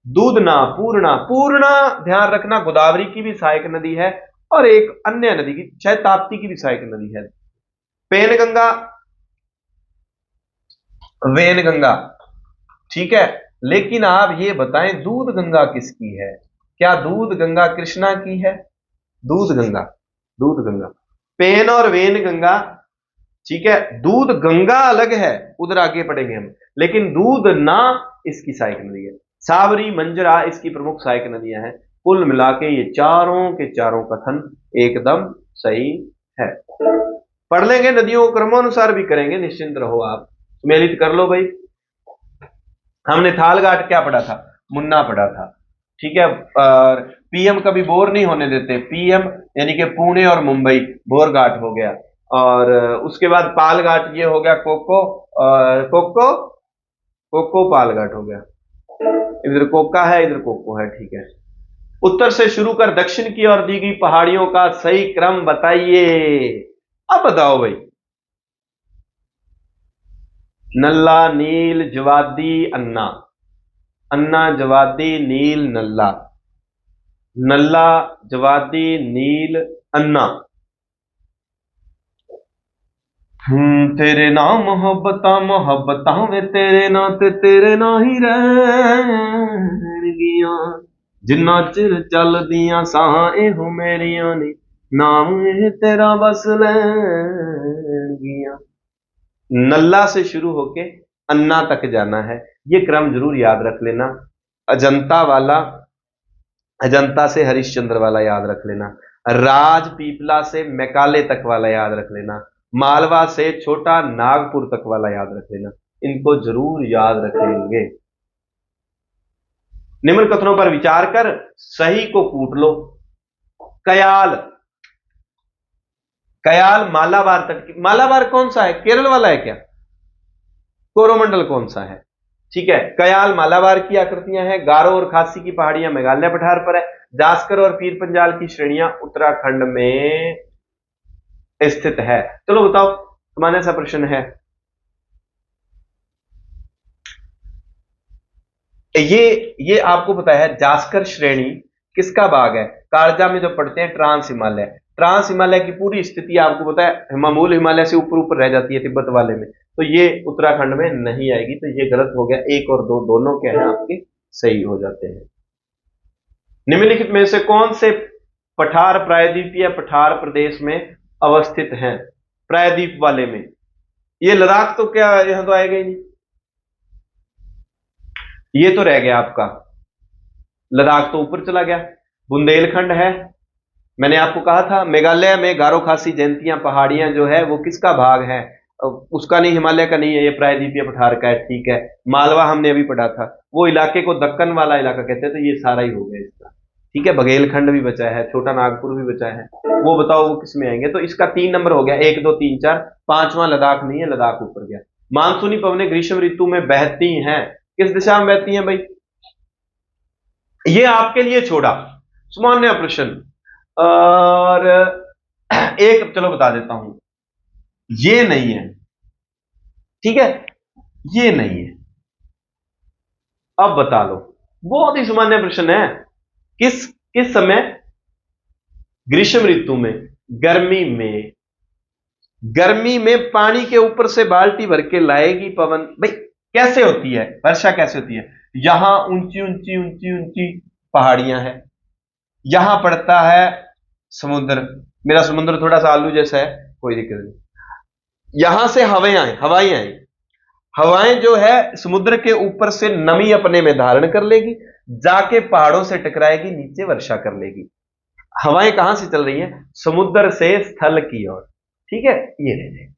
दूधना, पूर्णा। पूर्णा ध्यान रखना गोदावरी की भी सहायक नदी है और एक अन्य नदी की, शायद ताप्ती की भी सहायक नदी है। पेनगंगा, वेनगंगा, ठीक है, लेकिन आप ये बताएं दूध गंगा किसकी है, क्या दूध गंगा कृष्णा की है, दूध गंगा, दूध गंगा, पेन और वेन गंगा, ठीक है, दूध गंगा अलग है, उधर आगे पढ़ेंगे हम, लेकिन दूध ना इसकी सहायक नदी है। साबरी, मंजरा इसकी प्रमुख सहायक नदियां हैं। कुल मिला के ये चारों के चारों कथन एकदम सही है। पढ़ लेंगे, नदियों को क्रमानुसार भी करेंगे, निश्चिंत रहो आप, सुमेलित कर लो भाई। हमने थालघाट क्या पढ़ा था, मुन्ना पढ़ा था, ठीक है। पीएम कभी बोर नहीं होने देते, पीएम यानी कि पुणे और मुंबई, बोर घाट हो गया। और उसके बाद पाल घाट ये हो गया, कोको, कोको कोको पाल घाट हो गया, इधर कोका है इधर कोको है, ठीक है। उत्तर से शुरू कर दक्षिण की ओर दी गई पहाड़ियों का सही क्रम बताइए। अब बताओ भाई, नल्ला, नील, जवादी, अन्ना, अन्ना, जवादी, नील, नल्ला, नल्ला, जवादी, नील, अन्ना। तेरे नाम मोहब्बता वे तेरे ना ते तेरे ना ही रहणगियां, जिन्ना चिर चलदियां साहां एहो मेरियां ने, नाम ए तेरा बस लैणगियां। नल्ला से शुरू होके अन्ना तक जाना है, ये क्रम जरूर याद रख लेना। अजंता वाला, अजंता से हरिश्चंद्र वाला याद रख लेना। राजपीपला से मैकाले तक वाला याद रख लेना। मालवा से छोटा नागपुर तक वाला याद रख लेना, इनको जरूर याद रखेंगे। निम्न कथनों पर विचार कर सही को कूट लो। कयाल, कयाल मालाबार तट की, मालाबार कौन सा है, केरल वाला है क्या? कोरोमंडल कौन सा है? ठीक है, कयाल मालाबार की आकृतियां हैं। गारो और खासी की पहाड़ियां मेघालय पठार पर है। जास्कर और पीर पंजाल की श्रेणियां उत्तराखंड में स्थित है। चलो बताओ, तुम्हारे सा प्रश्न है ये आपको पता है जास्कर श्रेणी किसका भाग है? कारजा में जो पढ़ते हैं ट्रांस हिमालय, ट्रांस हिमालय की पूरी स्थिति आपको पता है मामूल हिमालय से ऊपर ऊपर रह जाती है तिब्बत वाले में, तो ये उत्तराखंड में नहीं आएगी, तो ये गलत हो गया। एक और दो दोनों क्या है आपके सही हो जाते हैं। निम्नलिखित में से कौन से पठार प्रायद्वीपीय पठार प्रदेश में अवस्थित हैं? प्रायद्वीप वाले में ये लद्दाख तो क्या यहां तो आएगा ही नहीं, ये तो रह गया आपका, लद्दाख तो ऊपर चला गया। बुंदेलखंड है, मैंने आपको कहा था मेघालय में गारो खासी जयंतियां पहाड़ियां जो है वो किसका भाग है? उसका नहीं, हिमालय का नहीं है, ये प्रायद्वीपीय पठार का है। ठीक है, मालवा हमने अभी पढ़ा था, वो इलाके को दक्कन वाला इलाका कहते हैं, तो ये सारा ही हो गया इसका। ठीक है, बघेलखंड भी बचा है, छोटा नागपुर भी बचा है, वो बताओ वो किस में आएंगे? तो इसका 3 नंबर हो गया, 1 2 3 4, पांचवा लद्दाख नहीं है, लद्दाख ऊपर गया। मानसूनी पवनें ग्रीष्म ऋतु में बहती हैं, किस दिशा में बहती हैं भाई? ये आपके लिए छोड़ा सामान्य प्रश्न। और एक चलो बता देता हूं, ये नहीं है, ठीक है, ये नहीं है। अब बता लो, बहुत ही सामान्य प्रश्न है, किस किस समय ग्रीष्म ऋतु में, गर्मी में पानी के ऊपर से बाल्टी भर के लाएगी पवन? भाई कैसे होती है वर्षा, कैसे होती है? यहां ऊंची ऊंची ऊंची ऊंची पहाड़ियां हैं, यहां पड़ता है समुद्र, मेरा समुद्र थोड़ा सा आलू जैसा है, कोई दिक्कत नहीं। यहां से हवाएं आई, हवाएं जो है समुद्र के ऊपर से नमी अपने में धारण कर लेगी, जाके पहाड़ों से टकराएगी, नीचे वर्षा कर लेगी। हवाएं कहां से चल रही हैं? समुद्र से स्थल की ओर। ठीक है, ये रहे।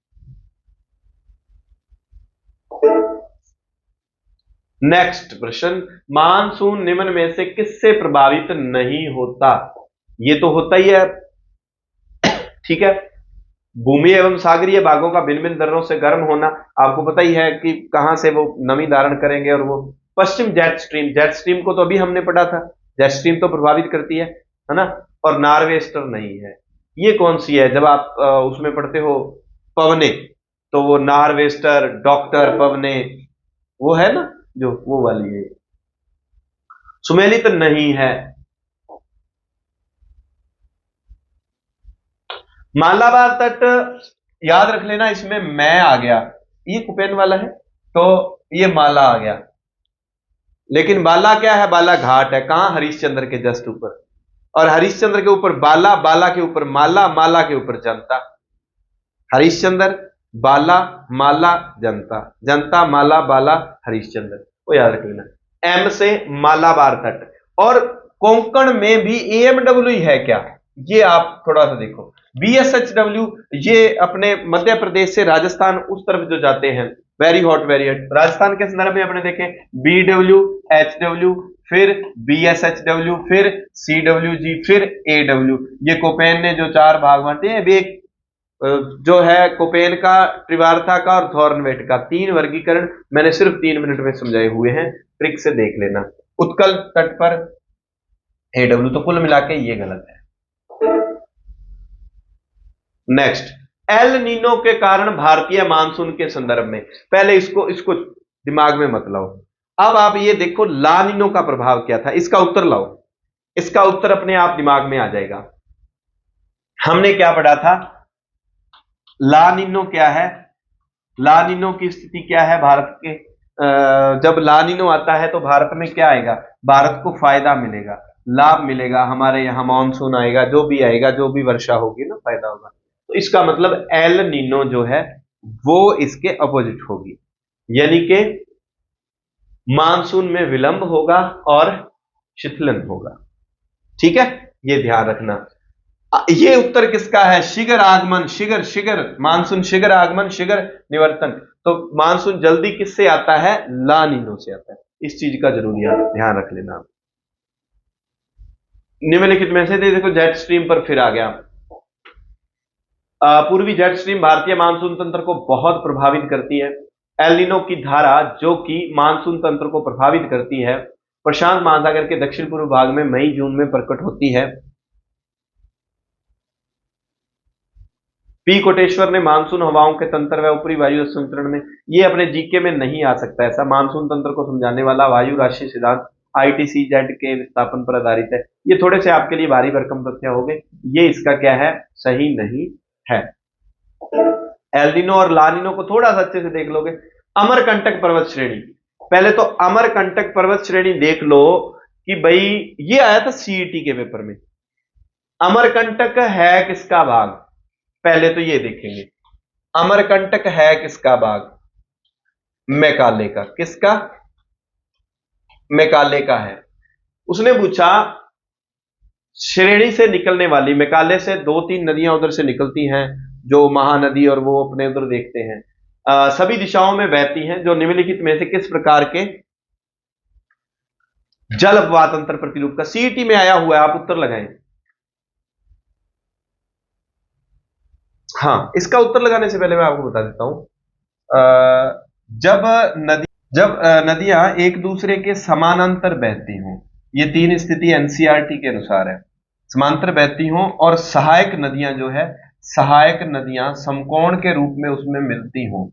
नेक्स्ट प्रश्न, मानसून निम्न में से किससे प्रभावित नहीं होता? ये तो होता ही है, ठीक है, भूमि एवं सागरीय भागों का भिन्न भिन्न दरों से गर्म होना, आपको पता ही है कि कहां से वो नमी धारण करेंगे, और वो पश्चिम जेट स्ट्रीम को तो अभी हमने पढ़ा था, जेट स्ट्रीम तो प्रभावित करती है ना। और नॉर्वेस्टर नहीं है, ये कौन सी है? जब आप उसमें पढ़ते हो पवने, तो वो नॉर्वेस्टर, डॉक्टर पवने, वो है ना, जो वो वाली है। सुमेलित तो नहीं है। मालाबार तट याद रख लेना, इसमें मैं आ गया, ये कुपेन वाला है, तो ये माला आ गया। लेकिन बाला क्या है? बाला घाट है, कहां? हरिश्चंद्र के जस्ट ऊपर, और हरिश्चंद्र के ऊपर बाला, बाला के ऊपर माला, माला के ऊपर जनता। हरिश्चंद्र, बाला, माला, जनता, जनता, माला, बाला, हरिश्चंद्र, वो याद रख लेना। एम से मालाबार तट, और कोंकण में भी एएमडब्ल्यू है क्या? ये आप थोड़ा सा देखो। बीएसएचडब्ल्यू, ये अपने मध्य प्रदेश से राजस्थान उस तरफ जो जाते हैं, वेरी हॉट राजस्थान के संदर्भ में अपने देखें, बीडब्ल्यू, एचडब्ल्यू, फिर बीएसएचडब्ल्यू, फिर सीडब्ल्यूजी, फिर एडब्ल्यू, ये कोपेन ने जो 4 भाग बांटे हैं, वे जो है कोपेन का, ट्रिवार्था का और थॉर्नवेट का 3 वर्गीकरण मैंने सिर्फ 3 मिनट में समझाए हुए हैं, ट्रिक से देख लेना। उत्कल तट पर एडब्ल्यू, तो कुल मिला के ये गलत है। नेक्स्ट, एल नीनो के कारण भारतीय मानसून के संदर्भ में, पहले इसको दिमाग में मत लाओ। अब आप ये देखो ला नीनो का प्रभाव क्या था, इसका उत्तर लाओ, इसका उत्तर अपने आप दिमाग में आ जाएगा। हमने क्या पढ़ा था? ला नीनो क्या है? ला नीनो की स्थिति क्या है भारत के? जब ला नीनो आता है तो भारत में क्या आएगा? भारत को फायदा मिलेगा, लाभ मिलेगा, हमारे यहां मानसून आएगा, जो भी आएगा, जो भी वर्षा होगी ना, फायदा होगा। तो इसका मतलब एल नीनो जो है वो इसके अपोजिट होगी, यानी कि मानसून में विलंब होगा और शिथिलन होगा। ठीक है, ये ध्यान रखना। ये उत्तर किसका है? शीघ्र आगमन, शीघ्र मानसून, शीघ्र आगमन, शीघ्र निवर्तन। तो मानसून जल्दी किससे आता है? ला नीनो से आता है। इस चीज का जरूर ध्यान रख लेना। निम्नलिखित में से देखो जेट स्ट्रीम पर फिर आ गया। पूर्वी जेट स्ट्रीम भारतीय मानसून तंत्र को बहुत प्रभावित करती है। एल नीनो की धारा जो कि मानसून तंत्र को प्रभावित करती है, प्रशांत महासागर के दक्षिण पूर्व भाग में मई जून में प्रकट होती है। पी कोटेश्वर ने मानसून हवाओं के तंत्र व ऊपरी वायु संचरण में, ये अपने जीके में नहीं आ सकता ऐसा, मानसून तंत्र को समझाने वाला वायु राशि सिद्धांत ITCZ के विस्थापन पर आधारित है। ये थोड़े से आपके लिए भारी भरकम तथ्य हो गए, ये इसका क्या है, सही नहीं है। एल्निनो और लानिनो को थोड़ा सा अच्छे से देख लोगे। अमरकंटक पर्वत श्रेणी, पहले तो अमरकंटक पर्वत श्रेणी देख लो कि भाई ये आया था सीईटी के पेपर में। अमरकंटक है किसका भाग, पहले तो ये देखेंगे अमरकंटक है किसका भाग, मैकाले का। किसका, मैकाले का है। उसने पूछा श्रेणी से निकलने वाली, मैकाले से 2-3 नदियां उधर से निकलती हैं, जो महानदी और वो अपने उधर देखते हैं, सभी दिशाओं में बहती हैं, जो निम्नलिखित में से किस प्रकार के जल अपवाह तंत्र प्रतिरूप का। सीईटी में आया हुआ है, आप उत्तर लगाएं। हाँ, इसका उत्तर लगाने से पहले मैं आपको बता देता हूं, जब नदियां एक दूसरे के समानांतर बहती हों, ये 3 स्थिति एनसीईआरटी के अनुसार है, समांतर बहती हों और सहायक नदियां जो है, सहायक नदियां समकोण के रूप में उसमें मिलती हों,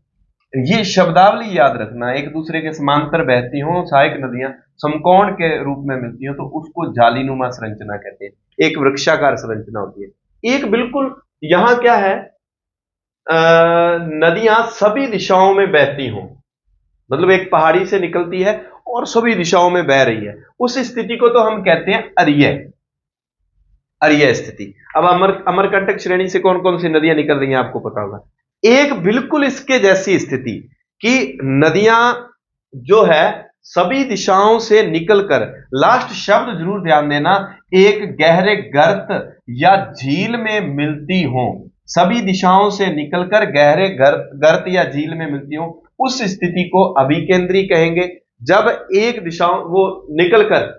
ये शब्दावली याद रखना, एक दूसरे के समांतर बहती हों, सहायक नदियां समकोण के रूप में मिलती हो, तो उसको जालीनुमा संरचना कहते हैं। एक वृक्षाकार संरचना होती है। एक बिल्कुल यहां क्या है, नदियां सभी दिशाओं में बहती हों, मतलब एक पहाड़ी से निकलती है और सभी दिशाओं में बह रही है, उस स्थिति को तो हम कहते हैं अरीय, अरीय स्थिति। अब अमरकंटक श्रेणी से कौन कौन सी नदियां निकल रही हैं आपको पता होगा। एक बिल्कुल इसके जैसी स्थिति कि नदियां जो है सभी दिशाओं से निकलकर, लास्ट शब्द जरूर ध्यान देना, एक गहरे गर्त या झील में मिलती हो, सभी दिशाओं से निकलकर गहरे गर्त या झील में मिलती हो, उस स्थिति को अभिकेंद्री कहेंगे। जब एक दिशा वो निकलकर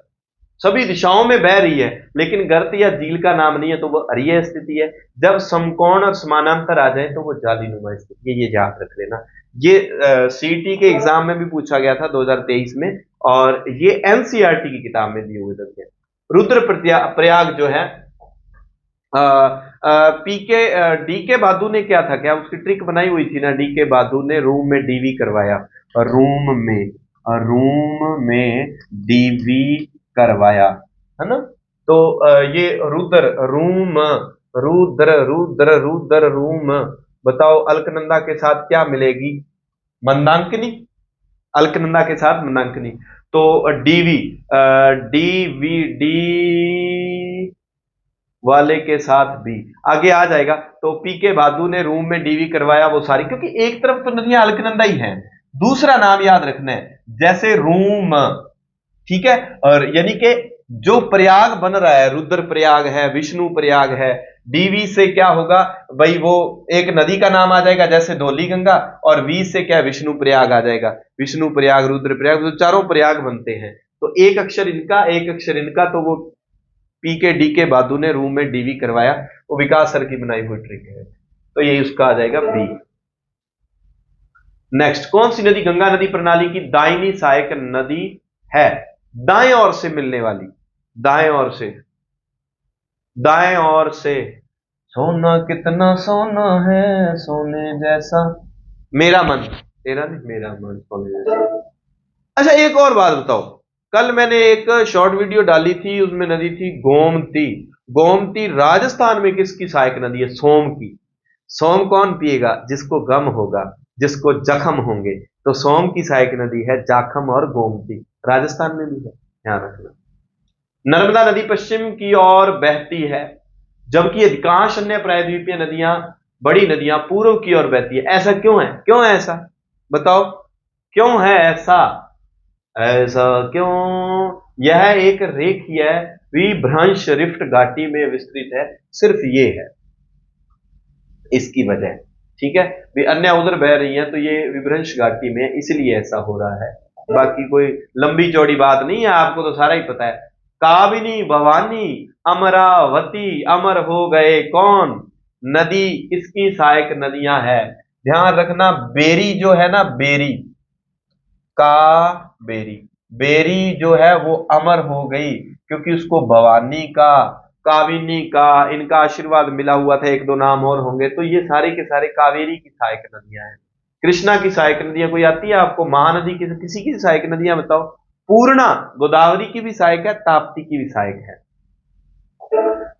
सभी दिशाओं में बह रही है लेकिन गर्त या झील का नाम नहीं है, तो वो अरीय स्थिति है। जब समकोण और समानांतर आ जाए तो वो जालीनुमा स्थिति है, ये याद रख लेना। ये सीटी के एग्जाम में भी पूछा गया था 2023 में, और ये एनसीईआरटी की किताब में दिए हुए थे। रुद्र प्रयाग जो है, पीके डीके बादू ने क्या था, क्या उसकी ट्रिक बनाई हुई थी ना, डीके बादू ने रूम में डीवी करवाया, रूम में डीवी करवाया, है ना। तो ये रुद्र रूम, बताओ अलकनंदा के साथ क्या मिलेगी, मंदाकिनी, अलकनंदा के साथ मंदाकिनी। तो डीवी डीवीडी वाले के साथ भी आगे आ जाएगा। तो पीके बादू ने रूम में डीवी करवाया, वो सारी, क्योंकि एक तरफ तो नदियां अलकनंदा ही है, दूसरा नाम याद रखना है, जैसे रूम, ठीक है। और यानी कि जो प्रयाग बन रहा है, रुद्र प्रयाग है, विष्णु प्रयाग है, डीवी से क्या होगा भाई, वो एक नदी का नाम आ जाएगा जैसे धौली गंगा, और वी से क्या, विष्णु प्रयाग आ जाएगा, विष्णु प्रयाग, रुद्र प्रयाग, तो चारों प्रयाग बनते हैं। तो एक अक्षर इनका एक अक्षर इनका, तो वो पीके डीके बादू ने रूम में डीवी करवाया, वो विकास सर की बनाई हुई ट्रिक है, तो ये उसका आ जाएगा बी। नेक्स्ट, कौन सी नदी गंगा नदी प्रणाली की दाहिनी सहायक नदी है, दाएं ओर से मिलने वाली, दाएं ओर से, दाएं ओर से। सोना कितना सोना है सोने जैसा, मेरा मन, तेरा नहीं, मेरा मन सोने जैसा। अच्छा एक और बात बताओ, कल मैंने एक शॉर्ट वीडियो डाली थी, उसमें नदी थी गोमती। गोमती राजस्थान में किसकी सहायक नदी है, सोम की। सोम कौन पिएगा, जिसको गम होगा, जिसको जख्म होंगे, तो सोम की सहायक नदी है जाखम और गोमती, राजस्थान में भी है, ध्यान रखना। नर्मदा नदी पश्चिम की ओर बहती है, जबकि अधिकांश अन्य प्रायद्वीपीय नदियां, बड़ी नदियां पूर्व की ओर बहती है। ऐसा क्यों है, क्यों है ऐसा, बताओ क्यों है ऐसा, ऐसा क्यों। यह एक रेखीय विभ्रंश रिफ्ट घाटी में विस्तृत है, सिर्फ ये है इसकी वजह, ठीक है। भी अन्य उधर बह रही हैं तो ये विभ्रंश घाटी में, इसलिए ऐसा हो रहा है, बाकी कोई लंबी चौड़ी बात नहीं है, आपको तो सारा ही पता है। काबिनी भवानी अमरावती, अमर हो गए कौन, नदी किसकी सहायक नदियां है, ध्यान रखना बेरी जो है ना, बेरी का बेरी, बेरी जो है वो अमर हो गई क्योंकि उसको भवानी का, काविनी का, इनका आशीर्वाद मिला हुआ था, एक दो नाम और होंगे, तो ये सारे के सारे कावेरी की सहायक नदियां हैं। कृष्णा की सहायक नदियां कोई आती है आपको, महानदी की किसी की सहायक नदियां बताओ, पूर्णा गोदावरी की भी सहायक है, ताप्ती की भी सहायक है।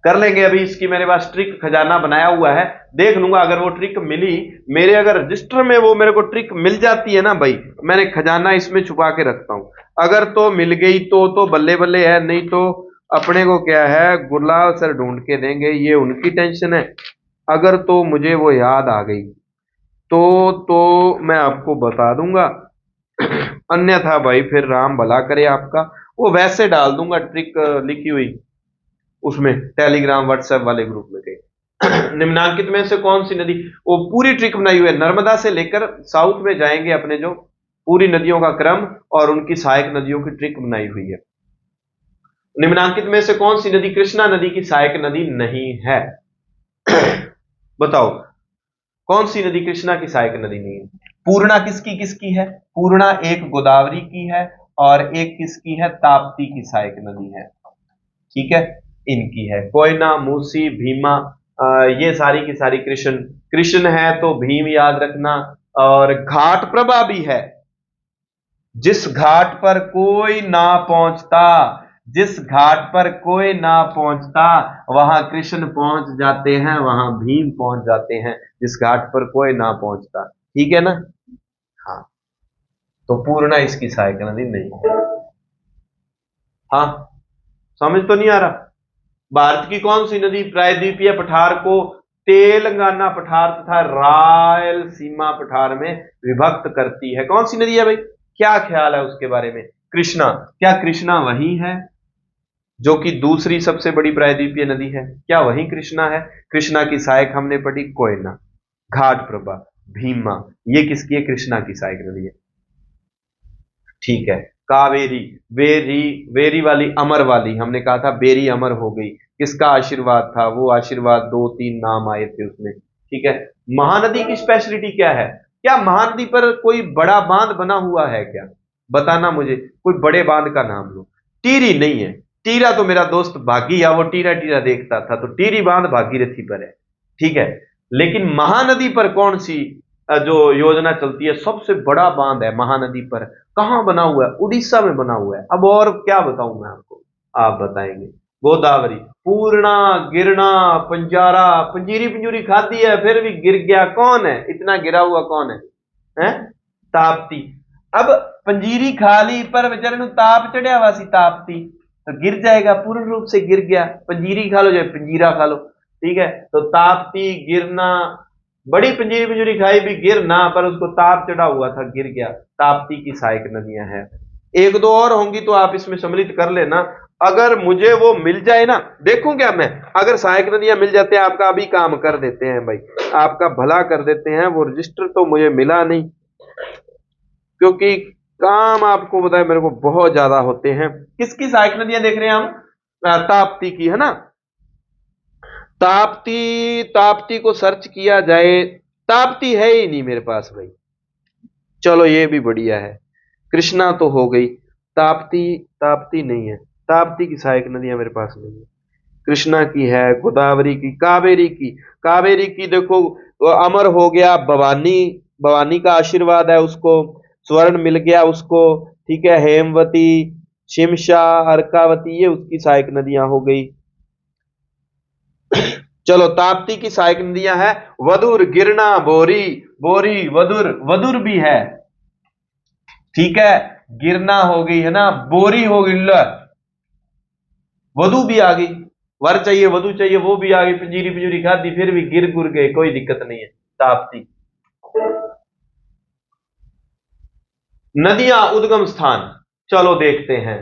कर लेंगे, अभी इसकी मेरे पास ट्रिक खजाना बनाया हुआ है, देख लूंगा अगर वो ट्रिक मिली मेरे, अगर रजिस्टर में वो मेरे को ट्रिक मिल जाती है ना भाई, मैंने खजाना इसमें छुपा के रखता हूं, अगर तो मिल गई तो बल्ले बल्ले है, नहीं तो अपने को क्या है, गुरलाल सर ढूंढ के देंगे, ये उनकी टेंशन है। अगर तो मुझे वो याद आ गई तो मैं आपको बता दूंगा, अन्यथा भाई फिर राम भला करे आपका, वो वैसे डाल दूंगा ट्रिक लिखी हुई उसमें, टेलीग्राम व्हाट्सएप वाले ग्रुप में गए। निम्नांकित में से कौन सी नदी, वो पूरी ट्रिक बनाई हुई है, नर्मदा से लेकर साउथ में जाएंगे अपने, जो पूरी नदियों का क्रम और उनकी सहायक नदियों की ट्रिक बनाई हुई है। निम्नांकित में से कौन सी नदी कृष्णा नदी की सहायक नदी नहीं है, बताओ कौन सी नदी कृष्णा की सहायक नदी नहीं है। पूर्णा किसकी किसकी है, पूर्णा एक गोदावरी की है और एक किसकी है, ताप्ती की सहायक नदी है, ठीक है, इनकी है। कोयना, मूसी, भीमा, ये सारी की सारी कृष्ण, कृष्ण है तो भीम याद रखना, और घाट प्रभा भी है, जिस घाट पर कोई ना पहुंचता, जिस घाट पर कोई ना पहुंचता वहां कृष्ण पहुंच जाते हैं, वहां भीम पहुंच जाते हैं, जिस घाट पर कोई ना पहुंचता, ठीक है ना। हाँ, तो पूर्णा इसकी सहायक नदी नहीं है। हाँ, समझ तो नहीं आ रहा। भारत की कौन सी नदी प्रायद्वीपीय पठार को तेलंगाना पठार तथा रायलसीमा पठार में विभक्त करती है, कौन सी नदी है भाई, क्या ख्याल है उसके बारे में। कृष्णा, क्या कृष्णा वही है जो कि दूसरी सबसे बड़ी प्रायद्वीपीय नदी है, क्या वही कृष्णा है। कृष्णा की सहायक हमने पढ़ी कोयना, घाट प्रभा, भीमा, ये किसकी है, कृष्णा की सहायक नदी है, ठीक है। कावेरी, वेरी, वेरी वाली अमर वाली, हमने कहा था बेरी अमर हो गई, किसका आशीर्वाद था, वो आशीर्वाद, दो तीन नाम आए थे उसमें, ठीक है। महानदी की स्पेशलिटी क्या है, क्या महानदी पर कोई बड़ा बांध बना हुआ है क्या, बताना मुझे, कोई बड़े बांध का नाम लो। टीरी नहीं है, टीरा तो मेरा दोस्त भागी है, वो टीरा टीरा देखता था, तो टीरी बांध भागीरथी पर है, ठीक है। लेकिन महानदी पर कौन सी जो योजना चलती है, सबसे बड़ा बांध है महानदी पर, कहां बना हुआ है, उड़ीसा में बना हुआ है। अब और क्या बताऊं मैं आपको, आप बताएंगे। गोदावरी, पूर्णा, गिरना, पंजारा, पंजीरी पंजूरी खाती है फिर भी गिर गया, कौन है इतना गिरा हुआ, कौन है, हैं? ताप्ती। अब पंजीरी खा ली पर बेचारे नु ताप चढ़िया हुआ सी, ताप्ती तो गिर जाएगा, पूर्ण रूप से गिर गया, पंजीरी खा लो चाहे पंजीरा खा लो, ठीक है। तो ताप्ती, गिरना, बड़ी पंजीरी पंजूरी खाई भी गिर ना, पर उसको ताप चढ़ा हुआ था, गिर गया, ताप्ती की सहायक नदियां हैं। एक दो और होंगी तो आप इसमें सम्मिलित कर लेना, अगर मुझे वो मिल जाए ना, देखूं क्या मैं, अगर सहायक नदियां मिल जाते हैं आपका अभी काम कर देते हैं भाई, आपका भला कर देते हैं। वो रजिस्टर तो मुझे मिला नहीं, क्योंकि काम आपको बताए मेरे को बहुत ज्यादा होते हैं। किसकी सहायक नदियां देख रहे हैं हम, ताप्ती की है ना, ताप्ती, ताप्ती को सर्च किया जाए, ताप्ती है ही नहीं मेरे पास भाई, चलो ये भी बढ़िया है, कृष्णा तो हो गई, ताप्ती, ताप्ती नहीं है, ताप्ती की सहायक नदियां मेरे पास नहीं है। कृष्णा की है, गोदावरी की, कावेरी की, कावेरी की देखो वो अमर हो गया, भवानी, भवानी का आशीर्वाद है उसको, स्वर्ण मिल गया उसको, ठीक है। हेमवती, शिमशा, अर्कावती, ये उसकी सहायक नदियां हो गई। चलो, ताप्ती की सहायक नदियां है वदुर, गिरना, बोरी, बोरी, वदुर, वदुर भी है, ठीक है। गिरना हो गई है ना, बोरी हो गई, वधु भी आ गई, वर चाहिए वधु चाहिए, वो भी आ गई, पंजीरी पंजूरी खादी फिर भी गिर गुर गए, कोई दिक्कत नहीं है। ताप्ती। नदियां उद्गम स्थान, चलो देखते हैं।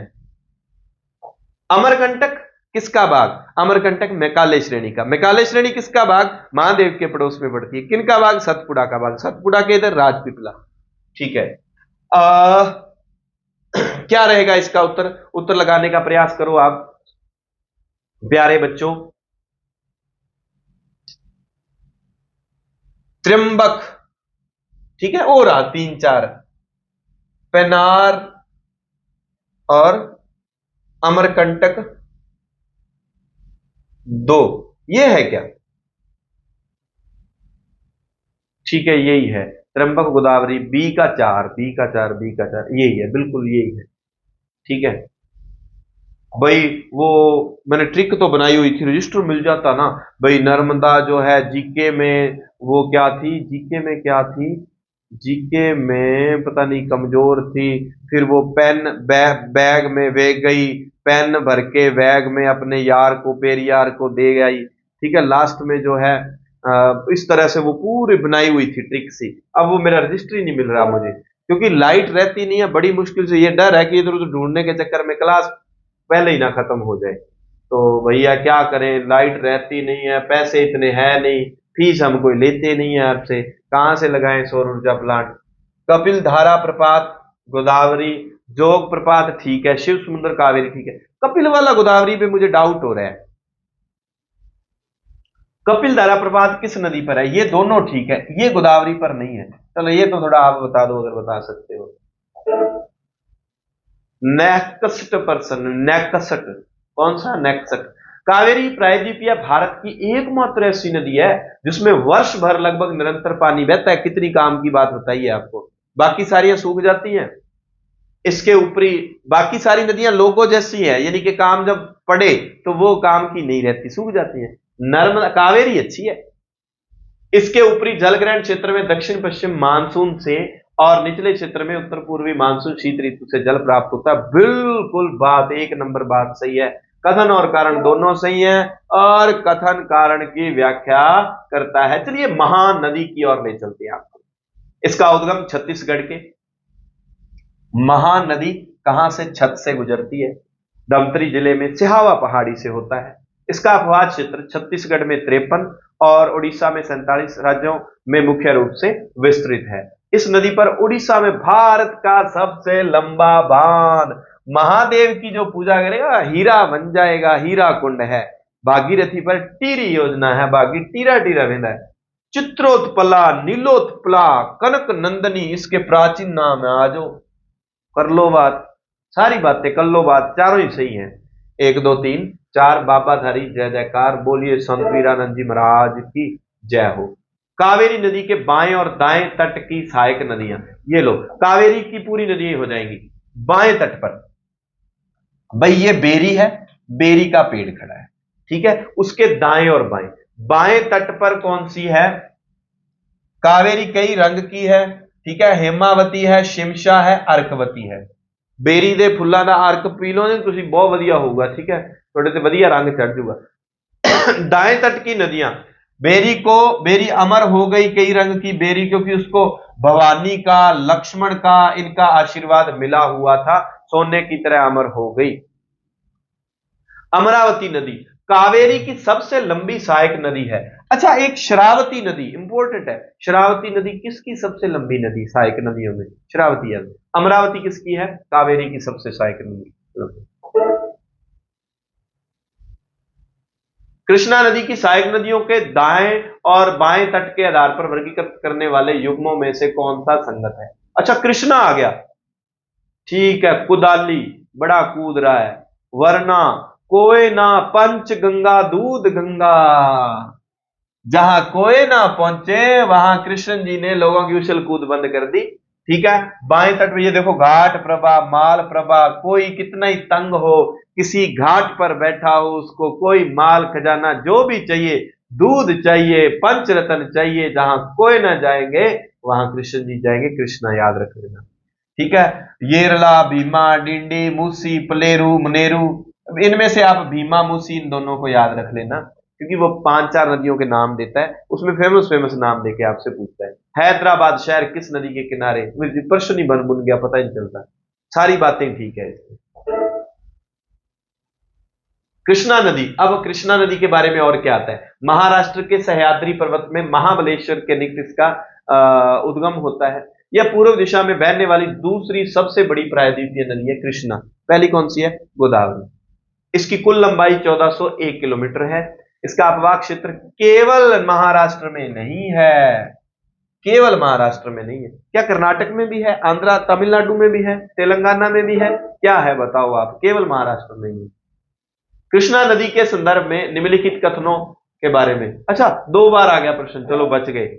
अमरकंटक किसका बाग, अमरकंटक मैकाले श्रेणी का, मैकाले श्रेणी किसका बाग, महादेव के पड़ोस में पड़ती है, किनका बाग, सतपुड़ा का बाग, सतपुड़ा के इधर राजपीपला, ठीक है। क्या रहेगा इसका उत्तर, उत्तर लगाने का प्रयास करो आप। प्यारे बच्चों, त्र्यंबक, ठीक है, और रहा 3 4, पेनार और अमरकंटक, दो, ये है क्या? ठीक है, यही है त्र्यंबक गोदावरी, बी का चार, यही है, बिल्कुल यही है। ठीक है भाई, वो मैंने ट्रिक तो बनाई हुई थी, रजिस्टर मिल जाता ना भाई। नर्मदा जो है जीके में, वो क्या थी, जीके में क्या थी, जीके में पता नहीं कमजोर थी। फिर वो पेन बैग में वे गई, पेन भर के बैग में अपने यार को, पेरियार को दे गई। ठीक है, लास्ट में जो है इस तरह से वो पूरी बनाई हुई थी ट्रिक सी। अब वो मेरा रजिस्टर ही नहीं मिल रहा मुझे, क्योंकि लाइट रहती नहीं है, बड़ी मुश्किल से। ये डर है कि इधर उधर ढूंढने के चक्कर में क्लास पहले ही ना खत्म हो जाए। तो भैया क्या करें, लाइट रहती नहीं है, पैसे इतने हैं नहीं, फीस हम कोई लेते नहीं है आपसे, कहां से लगाएं सौर ऊर्जा प्लांट। कपिल धारा प्रपात, गोदावरी, जोग प्रपात ठीक है, शिव समुद्र कावेरी ठीक है। कपिल वाला गोदावरी पे मुझे डाउट हो रहा है। कपिल धारा प्रपात किस नदी पर है? ये दोनों ठीक है, ये गोदावरी पर नहीं है। चलो ये तो थोड़ा आप बता दो अगर बता सकते हो। नेक्स्ट पर्सन, नेक्स्ट, कौन सा नेक्स्ट? कावेरी प्रायद्वीपीय भारत की एकमात्र ऐसी नदी है जिसमें वर्ष भर लगभग निरंतर पानी बहता है। कितनी काम की बात बताइए आपको, बाकी सारियां सूख जाती हैं। इसके ऊपरी बाकी सारी नदियां लोगों जैसी है, यानी कि काम जब पड़े तो वो काम की नहीं रहती, सूख जाती है। नर्मदा, कावेरी अच्छी है। इसके ऊपरी जलग्रहण क्षेत्र में दक्षिण पश्चिम मानसून से और निचले क्षेत्र में उत्तर पूर्वी मानसून शीत ऋतु से जल प्राप्त होता है। बिल्कुल बात, एक नंबर बात सही है। कथन और कारण दोनों सही है, और कथन कारण की व्याख्या करता है। चलिए महानदी की ओर ले चलते हैं आपको। इसका उद्गम छत्तीसगढ़ के, महानदी कहां से? छत से गुजरती है, धमतरी जिले में सिहावा पहाड़ी से होता है। इसका अपवाद क्षेत्र छत्तीसगढ़ में 53 और उड़ीसा में 47 राज्यों में मुख्य रूप से विस्तृत है। इस नदी पर उड़ीसा में भारत का सबसे लंबा बांध, महादेव की जो पूजा करेगा हीरा बन जाएगा, हीरा कुंड है। भागीरथी पर टीरी योजना है, बागी टीरा टीरा वेंदा है। चित्रोत्पला, नीलोत्पला, कनक नंदनी इसके प्राचीन नाम है। आजो कर लो बात, सारी बातें कर लो बात, चारों ही सही हैं। 1 2 3 4, बाबा धारी जय जयकार, बोलिए संत वीरानंद जी महाराज की जय हो। कावेरी नदी के बाएं और दाएं तट की सहायक नदियां, ये लो कावेरी की पूरी नदी हो जाएंगी। बाएं तट पर भाई ये बेरी है, बेरी का पेड़ खड़ा है, ठीक है। उसके दाएं और बाएं, बाएं तट पर कौन सी है? कावेरी कई रंग की है, ठीक है। हेमावती है, शिमशा है, अर्कवती है। बेरी दे फुल्लां दा अर्क पी लो ने तुसी, बहुत वधिया होगा, ठीक है, थोड़े ते वधिया रंग चढ़ जाऊगा। दाएं तट की नदियां, बेरी अमर हो गई, कई रंग की बेरी, क्योंकि उसको भवानी का, लक्ष्मण का, इनका आशीर्वाद मिला हुआ था, सोने की तरह अमर हो गई। अमरावती नदी कावेरी की सबसे लंबी सहायक नदी है। अच्छा, एक शरावती नदी इंपॉर्टेंट है। शरावती नदी किसकी सबसे लंबी नदी सहायक नदियों में? शरावती है। अमरावती किसकी है? कावेरी की सबसे सहायक नदी। कृष्णा नदी की सहायक नदियों के दाएं और बाएं तट के आधार पर वर्गीकृत करने वाले युग्मों में से कौन सा संगत है? अच्छा, कृष्णा आ गया, ठीक है। कुदाली बड़ा कूद रहा है, वरना कोय ना पंच गंगा दूध गंगा, जहां कोई ना पहुंचे वहां कृष्ण जी ने लोगों की उछल कूद बंद कर दी, ठीक है। बाएं तट पे ये देखो, घाट प्रभा, माल प्रभा, कोई कितना ही तंग हो, किसी घाट पर बैठा हो, उसको कोई माल खजाना जो भी चाहिए, दूध चाहिए, पंच रतन चाहिए, जहां कोई ना जाएंगे वहां कृष्ण जी जाएंगे। कृष्णा याद रख लेना, ठीक है। येरला, भीमा, डिंडी, मूसी, पलेरू, मनेरू, इनमें से आप भीमा, मूसी इन दोनों को याद रख लेना, क्योंकि वो 5 4 नदियों के नाम देता है, उसमें फेमस फेमस नाम देके आपसे पूछता है। हैदराबाद शहर किस नदी के किनारे? प्रश्न ही बन बुन गया, पता ही नहीं चलता, सारी बातें ठीक है इसमें। कृष्णा नदी, अब कृष्णा नदी के बारे में और क्या आता है? महाराष्ट्र के सह्याद्री पर्वत में महाबलेश्वर के निकट इसका उद्गम होता है। यह पूर्व दिशा में बहने वाली दूसरी सबसे बड़ी प्रायद्वीपीय नदी है कृष्णा। पहली कौन सी है? गोदावरी। इसकी कुल लंबाई 1401 किलोमीटर है। इसका अपवाह क्षेत्र केवल महाराष्ट्र में नहीं है, केवल महाराष्ट्र में नहीं है। क्या कर्नाटक में भी है, आंध्रा तमिलनाडु में भी है, तेलंगाना में भी है? क्या है बताओ आप, केवल महाराष्ट्र में ही है। कृष्णा नदी के संदर्भ में निम्नलिखित कथनों के बारे में। अच्छा, 2 बार आ गया प्रश्न, चलो बच गए।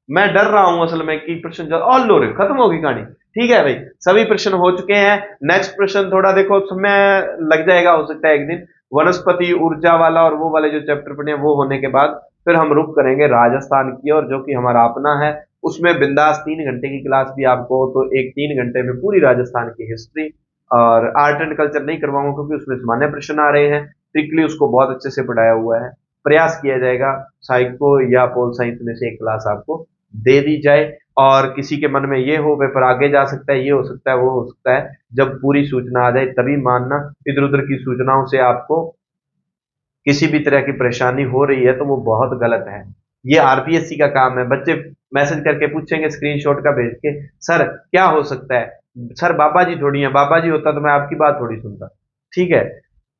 मैं डर रहा हूं असल में कि प्रश्न और लो रे खत्म होगी कहानी। ठीक है भाई, सभी प्रश्न हो चुके हैं। नेक्स्ट प्रश्न थोड़ा देखो, समय लग जाएगा, हो सकता है एक दिन। वनस्पति ऊर्जा वाला और वो वाले जो चैप्टर पढ़े वो होने के बाद फिर हम रुक करेंगे राजस्थान की और, जो कि हमारा अपना है। उसमें बिंदास 3 घंटे की क्लास भी आपको, तो एक 3 घंटे में पूरी राजस्थान की हिस्ट्री और आर्ट एंड कल्चर नहीं करवाऊंगा क्योंकि उसमें सामान्य प्रश्न आ रहे हैं। ट्रिकली उसको बहुत अच्छे से पढ़ाया हुआ है। प्रयास किया जाएगा साइको या पोल साइंस में से एक क्लास आपको दे दी जाए। और किसी के मन में ये हो पेपर आगे जा सकता है, ये हो सकता है, वो हो सकता है, जब पूरी सूचना आ जाए तभी मानना। इधर उधर की सूचनाओं से आपको किसी भी तरह की परेशानी हो रही है तो वो बहुत गलत है। ये आरपीएससी का काम है। बच्चे मैसेज करके पूछेंगे स्क्रीनशॉट का भेज के, सर क्या हो सकता है? सर बाबा जी थोड़ी है, बाबा जी होता तो मैं आपकी बात थोड़ी सुनता। ठीक है।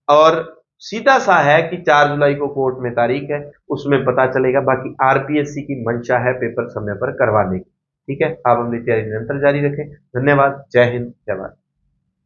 और सीधा सा है कि 4 जुलाई को कोर्ट में तारीख है, उसमें पता चलेगा। बाकी आरपीएससी की मंशा है पेपर समय पर करवाने की। ठीक है, आप अपनी तैयारी निरंतर जारी रखें। धन्यवाद। जय हिंद, जय भारत।